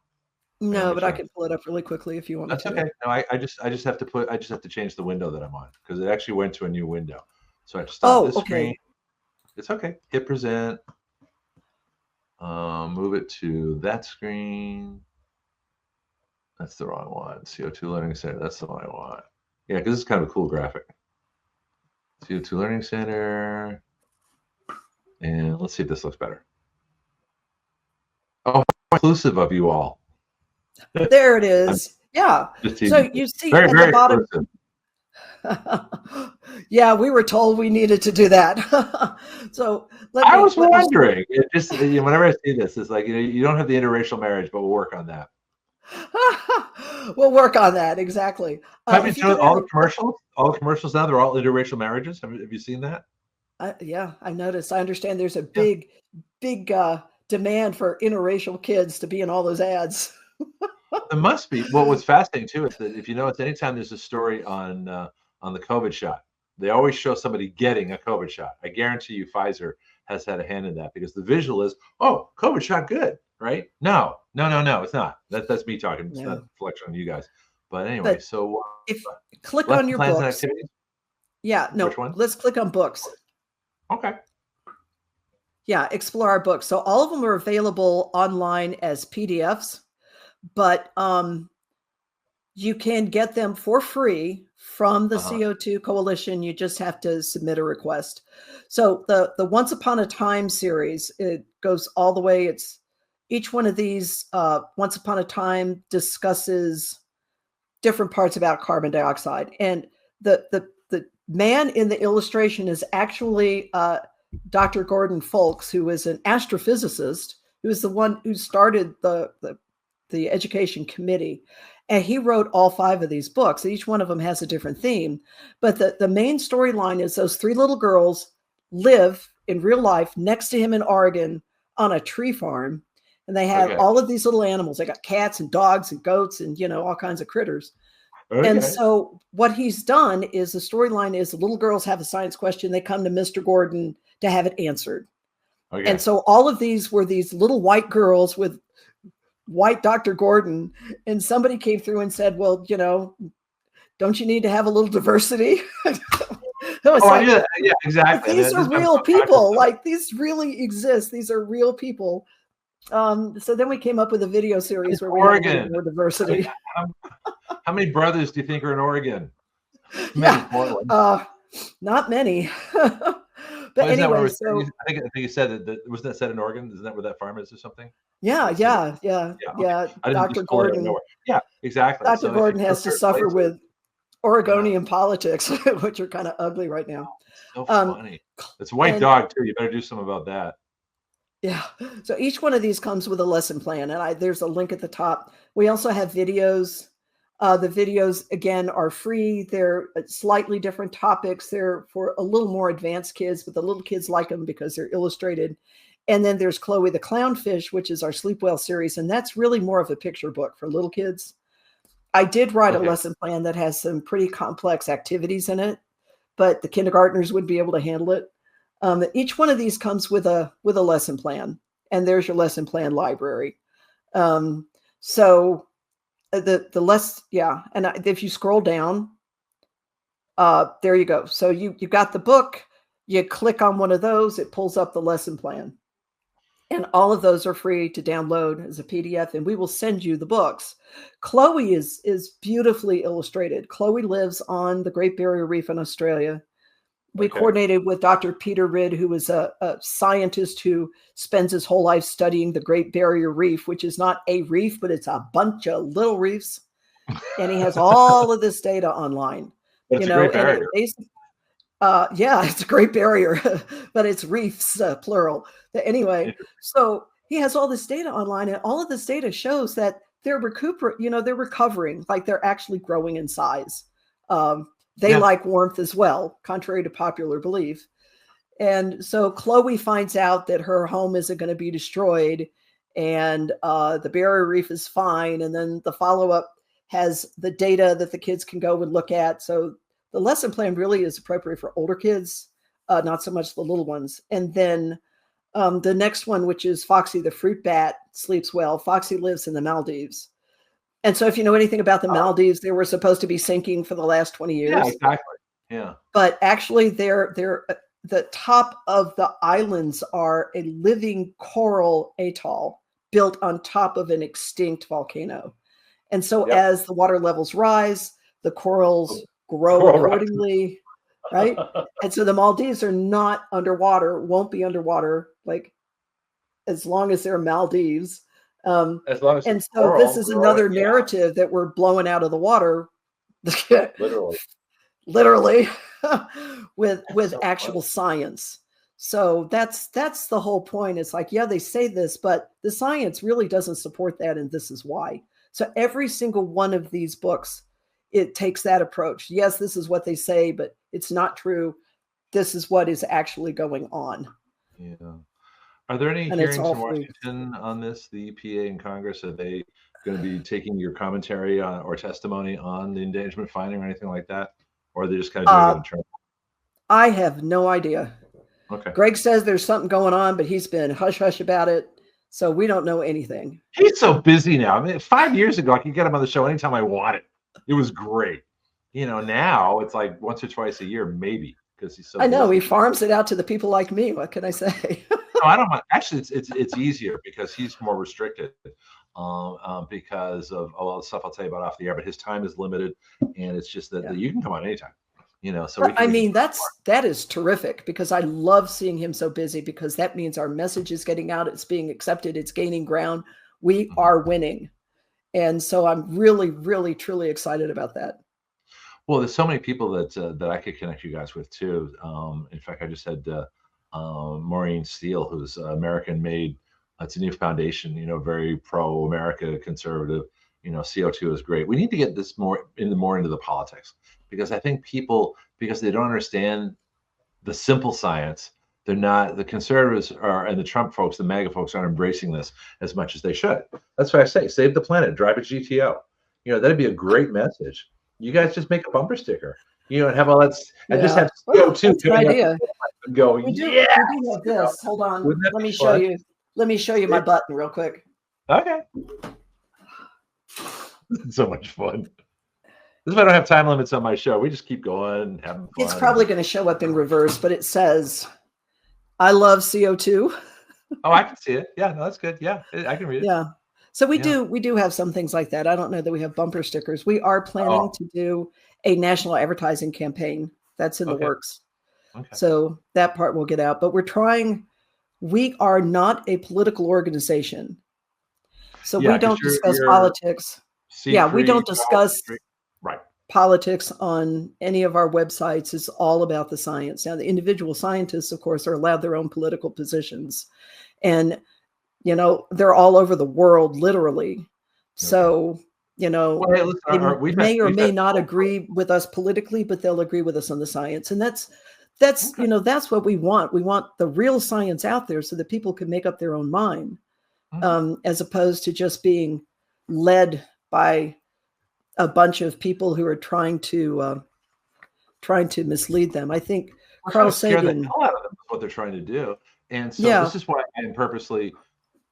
No, but I can pull it up really quickly if you want. That's okay. No, I just have to change the window that I'm on because it actually went to a new window. So I have to stop this screen. It's okay. Hit present. Move it to that screen. That's the wrong one. CO2 Learning Center. That's the one I want. Yeah, because this is kind of a cool graphic. CO2 Learning Center. And let's see if this looks better. Oh, how inclusive of you all. There it is. Yeah. So you see very, at the bottom. Yeah, we were told we needed to do that. So I was wondering. It just whenever I see this, it's like you don't have the interracial marriage, but we'll work on that. We'll work on that, exactly. Have you seen all the commercials? All the commercials now, they're all interracial marriages. Have you seen that? Yeah, I noticed. I understand there's a big demand for interracial kids to be in all those ads. It must be. Well, what's fascinating too is that if you notice, anytime there's a story on the COVID shot, they always show somebody getting a COVID shot. I guarantee you, Pfizer has had a hand in that, because the visual is, oh, COVID shot, good, right? No, it's not. That's me talking. It's not a reflection on you guys. But anyway, so if click on your books. And activities. Yeah, no. Which one? Let's click on books. Okay. Yeah, explore our books. So all of them are available online as PDFs, but you can get them for free from the CO2 Coalition. You just have to submit a request. So the Once Upon a Time series, it goes all the way. It's each one of these Once Upon a Time discusses different parts about carbon dioxide. And the man in the illustration is actually Dr. Gordon Folks, who is an astrophysicist, who is the one who started the education committee. And he wrote all 5 of these books. Each one of them has a different theme. But the main storyline is those 3 little girls live in real life next to him in Oregon on a tree farm. And they have all of these little animals. They got cats and dogs and goats and, all kinds of critters. Okay. And so what he's done is the storyline is the little girls have a science question. They come to Mr. Gordon to have it answered. Okay. And so all of these were these little white girls with white Dr. Gordon, and somebody came through and said, well, don't you need to have a little diversity? Yeah, exactly. These are real people. Like, these really exist. These are real people. So then we came up with a video series where we had more diversity. How many brothers do you think are in Oregon? Not many. But anyway, so I think you said that wasn't that set in Oregon? Isn't that where that farm is or something? Yeah. Dr. Gordon. Yeah, exactly. Dr. Gordon has to suffer with Oregonian politics, which are kind of ugly right now. So funny. It's a white dog too. You better do something about that. Yeah. So each one of these comes with a lesson plan, and there's a link at the top. We also have videos. The videos, again, are free. They're slightly different topics. They're for a little more advanced kids, but the little kids like them because they're illustrated. And then there's Chloe the Clownfish, which is our Sleep Well series. And that's really more of a picture book for little kids. I did write a lesson plan that has some pretty complex activities in it, but the kindergartners would be able to handle it. Each one of these comes with a lesson plan, and there's your lesson plan library. So and if you scroll down, there you go. So you got the book, you click on one of those, it pulls up the lesson plan, and all of those are free to download as a PDF, and we will send you the books. Chloe is beautifully illustrated. Chloe lives on the Great Barrier Reef in Australia. We coordinated with Dr. Peter Ridd, who is a scientist who spends his whole life studying the Great Barrier Reef, which is not a reef, but it's a bunch of little reefs. And he has all of this data online. It's a great barrier. It's a great barrier, but it's reefs, plural. Anyway, so he has all this data online, and all of this data shows that they're recovering, like they're actually growing in size. They like warmth as well, contrary to popular belief. And so Chloe finds out that her home isn't going to be destroyed, and the barrier reef is fine. And then the follow-up has the data that the kids can go and look at. So the lesson plan really is appropriate for older kids, not so much the little ones. And then the next one, which is Foxy the fruit bat, sleeps well. Foxy lives in the Maldives. And so if you know anything about the Maldives, they were supposed to be sinking for the last 20 years. Yeah, exactly. Yeah. But actually they're the top of the islands are a living coral atoll built on top of an extinct volcano. And so as the water levels rise, the corals grow accordingly, right? And so the Maldives are not underwater, won't be underwater, like as long as they're Maldives. As long as and so this is another narrative that we're blowing out of the water. Literally. Literally. with actual science. So that's the whole point. It's like, yeah, they say this, but the science really doesn't support that, and this is why. So every single one of these books, it takes that approach. Yes, this is what they say, but it's not true. This is what is actually going on. Yeah. Are there any hearings in Washington on this, the EPA and Congress? Are they going to be taking your commentary on, or testimony on the endangerment finding or anything like that? Or are they just kind of doing it in turn? I have no idea. Okay. Greg says there's something going on, but he's been hush-hush about it. So we don't know anything. He's so busy now. I mean, 5 years ago, I could get him on the show anytime I wanted. It was great. You know, now it's like once or twice a year, maybe, because he's so I know busy. he farms it out to the people like me. What can I say? No, I don't mind. Actually, it's easier because he's more restricted because of all the stuff I'll tell you about off the air. But his time is limited, and it's just that you can come on anytime. You know, so I mean, that is terrific, because I love seeing him so busy, because that means our message is getting out. It's being accepted. It's gaining ground. We are winning. And so I'm really, really, truly excited about that. Well, there's so many people that I could connect you guys with too. In fact, I just had Maureen Steele, who's American-made. It's a new foundation, you know, very pro-America, conservative. You know, CO2 is great. We need to get this more into the politics, because I think people, because they don't understand the simple science, they're not, the conservatives are, and the Trump folks, the MAGA folks, aren't embracing this as much as they should. That's why I say, save the planet, drive a GTO. You know, that'd be a great message. You guys just make a bumper sticker, you know, and have all that, and just have CO2 coming idea. And go, we do have this. Hold on. Let me show you. Let me show you my button real quick. Okay. So much fun. This is why I don't have time limits on my show. We just keep going and having fun. It's probably going to show up in reverse, but it says, "I love CO2." Oh, I can see it. Yeah, no, that's good. Yeah, I can read it. Yeah. So we do have some things like that. I don't know that we have bumper stickers. We are planning to do a national advertising campaign. That's in the works. Okay. So that part will get out. But we're trying. We are not a political organization, so we don't discuss politics. We don't discuss politics on any of our websites. It's all about the science. Now, the individual scientists, of course, are allowed their own political positions, and you know, they're all over the world, literally. Okay. So, you know, they may or may not agree with us politically, but they'll agree with us on the science. And that's you know, that's what we want. We want the real science out there so that people can make up their own mind, as opposed to just being led by a bunch of people who are trying to mislead them. I think Carl Sagan, what they're trying to do. And so this is why I am purposely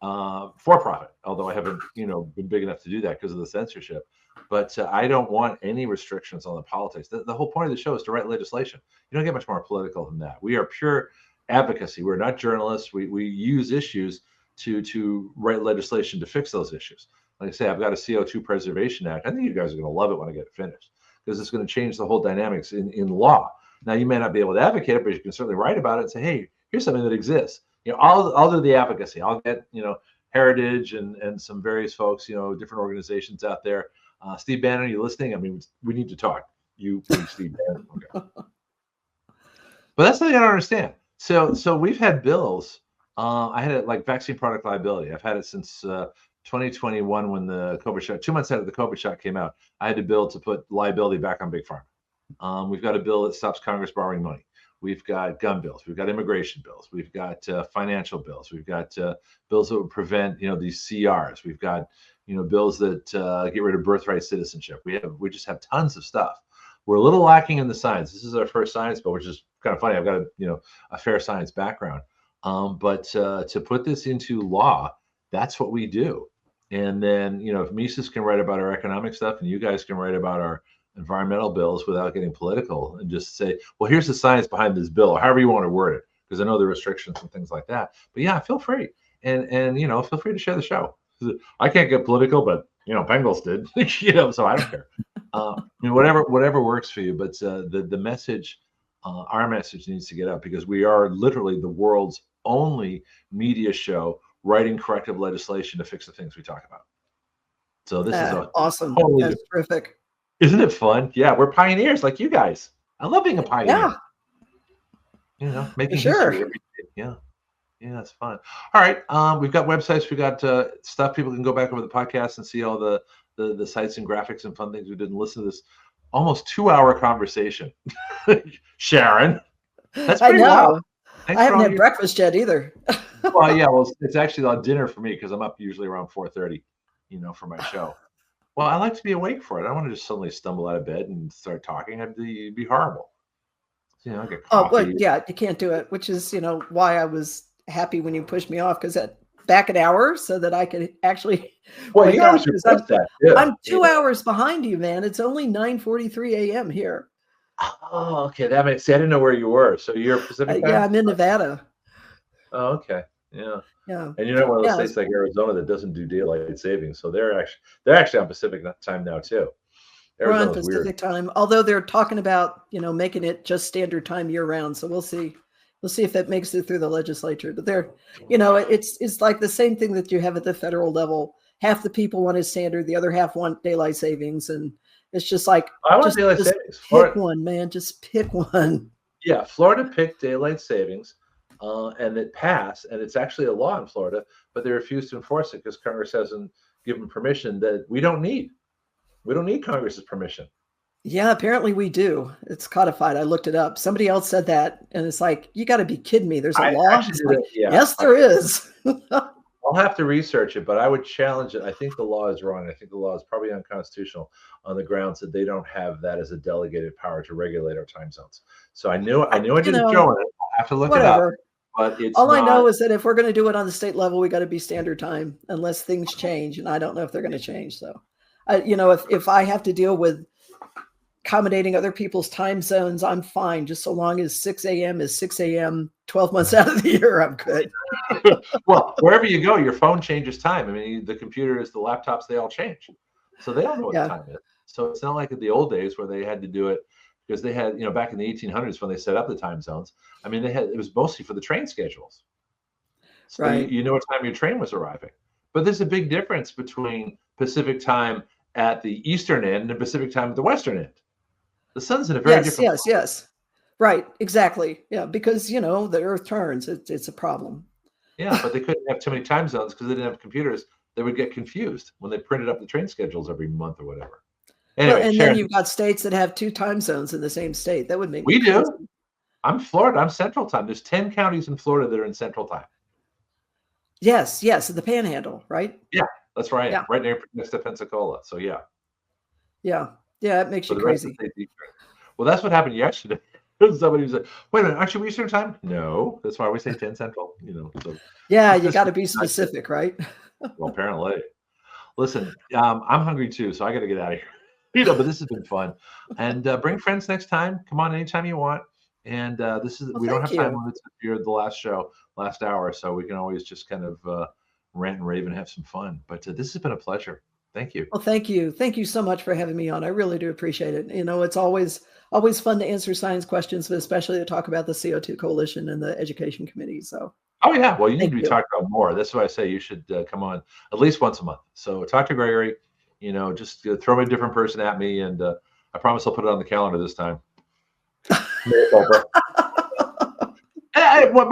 for profit, although I haven't, you know, been big enough to do that because of the censorship. But I don't want any restrictions on the politics. The whole point of the show is to write legislation. You don't get much more political than that. We are pure advocacy. We're not journalists. We use issues to write legislation to fix those issues. Like I say, I've got a CO2 Preservation Act. I think you guys are going to love it when I get it finished, because it's going to change the whole dynamics in law. Now, you may not be able to advocate it, but you can certainly write about it and say, hey, here's something that exists. You know, I'll do the advocacy. I'll get, you know, Heritage and some various folks, you know, different organizations out there. Steve Bannon, are you listening? I mean, we need to talk. You, please, Steve Bannon. Okay. But that's something I don't understand. So we've had bills. I had it like vaccine product liability. I've had it since 2021 when the COVID shot, 2 months after the COVID shot came out. I had a bill to put liability back on Big Pharma. We've got a bill that stops Congress borrowing money. We've got gun bills. We've got immigration bills. We've got financial bills. We've got bills that would prevent, you know, these CRs. We've got, you know, bills that get rid of birthright citizenship. We just have tons of stuff. We're a little lacking in the science. This is our first science bill, which is kind of funny. I've got a fair science background, but to put this into law, that's what we do. And then, you know, if Mises can write about our economic stuff, and you guys can write about our environmental bills without getting political, and just say, well, here's the science behind this bill, or however you want to word it, because I know the restrictions and things like that. But yeah, feel free, and you know, feel free to share the show. I can't get political, but you know, Penglis did, you know, so I don't care. I mean, whatever works for you. But the message, our message needs to get out, because we are literally the world's only media show writing corrective legislation to fix the things we talk about. So this is awesome. That's terrific. Isn't it fun? Yeah, we're pioneers like you guys. I love being a pioneer. Yeah, You know, for making sure. history every day. Yeah. Yeah, it's fun. All right. We've got websites. We got stuff people can go back over the podcast and see all the sites and graphics and fun things we did and listen to this almost 2-hour conversation. Sharon, that's I pretty wild. know. Thanks I for haven't all had your. breakfast yet either. Well, yeah. Well, it's actually on dinner for me because I'm up usually around 4:30. You know, for my show. Well, I like to be awake for it. I don't want to just suddenly stumble out of bed and start talking. It'd be horrible. You know, I get Oh, well, coffee. yeah, you can't do it, which is, why I was happy when you pushed me off, because that back an hour so that I could actually Well, wake you up. always Because request that. Yeah. I'm 2 hours behind you, man. It's only 9:43 a.m. here. Oh, okay. That makes sense. I didn't know where you were. So you're Pacific Yeah, time? I'm in Nevada. Oh, okay. Yeah. Yeah. And you're not one of those Yeah. states like Arizona that doesn't do daylight savings. So they're actually on Pacific time now too. We're on Arizona's weird. Pacific time, although they're talking about, making it just standard time year round. So we'll see. We'll see if that makes it through the legislature. But it's like the same thing that you have at the federal level. Half the people want it standard, the other half want daylight savings, and it's just like I want just daylight savings. pick one, man. Just pick one. Yeah, Florida picked daylight savings, and it passed, and it's actually a law in Florida, but they refuse to enforce it because Congress hasn't given permission that we don't need. We don't need Congress's permission. Yeah, apparently we do. It's codified. I looked it up. Somebody else said that, and it's like, you got to be kidding me. There's a law. Actually It's like, yeah. yes, there is. I'll have to research it, but I would challenge it. I think the law is wrong. I think the law is probably unconstitutional on the grounds that they don't have that as a delegated power to regulate our time zones. So I knew I did a show on it. I'll have to look it up. But it's all I know is that if we're going to do it on the state level, we got to be standard time unless things change, and I don't know if they're going to change. So, if I have to deal with accommodating other people's time zones, I'm fine. Just so long as 6 a.m. is 6 a.m. 12 months out of the year, I'm good. Well, wherever you go, your phone changes time. I mean, the computers, the laptops, they all change. So they don't know what the time is. So it's not like in the old days where they had to do it because they had, back in the 1800s when they set up the time zones. I mean, it was mostly for the train schedules. So right. You know what time your train was arriving. But there's a big difference between Pacific time at the eastern end and Pacific time at the western end. The sun's in a very different. Yes. Right. Exactly. Yeah. Because, the earth turns. It's a problem. Yeah. But they couldn't have too many time zones because they didn't have computers. They would get confused when they printed up the train schedules every month or whatever. Anyway, and Sharon, then you've got states that have 2 time zones in the same state. That would make we do. I'm Florida. I'm Central Time. There's 10 counties in Florida that are in Central Time. Yes. The Panhandle, right? Yeah, that's right. Yeah. Right next to Pensacola. So yeah. Yeah. It makes you crazy. Well, that's what happened yesterday. Somebody was like, "Wait a minute, aren't you Eastern Time?" No, that's why we say 10 Central. So yeah, you got to be specific, right? Well, apparently. Listen, I'm hungry too, so I got to get out of here. But this has been fun, and bring friends next time. Come on anytime you want. And we don't have time limits if you're the last hour, so we can always just kind of rant and rave and have some fun. But this has been a pleasure. Thank you. Well, thank you so much for having me on. I really do appreciate it. It's always fun to answer science questions, but especially to talk about the CO2 Coalition and the Education Committee. So. Oh yeah, well you need to be talked about more. That's why I say you should come on at least once a month. So talk to Gregory. Just throw a different person at me, and I promise I'll put it on the calendar this time. But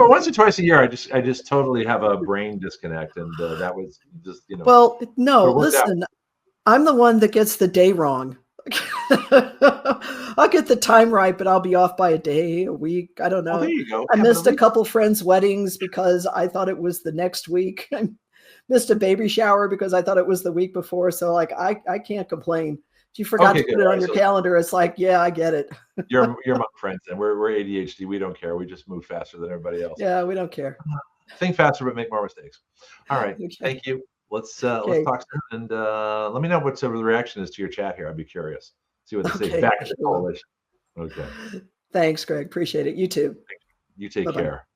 once or twice a year, I just totally have a brain disconnect, and that was just Well, no, listen, I'm the one that gets the day wrong. I'll get the time right, but I'll be off by a day, a week. I don't know. Well, there you go. I missed a couple friends' weddings because I thought it was the next week. I missed a baby shower because I thought it was the week before. So I can't complain. If you forgot to put it on your calendar, it's like, yeah, I get it. You're my friends, and we're ADHD. We don't care. We just move faster than everybody else. Yeah, we don't care. Think faster, but make more mistakes. All right. Okay. Thank you. Let's talk soon, and let me know what the reaction is to your chat here. I'd be curious. See what they say back to the coalition. Okay. Thanks, Greg. Appreciate it. You too. You take care.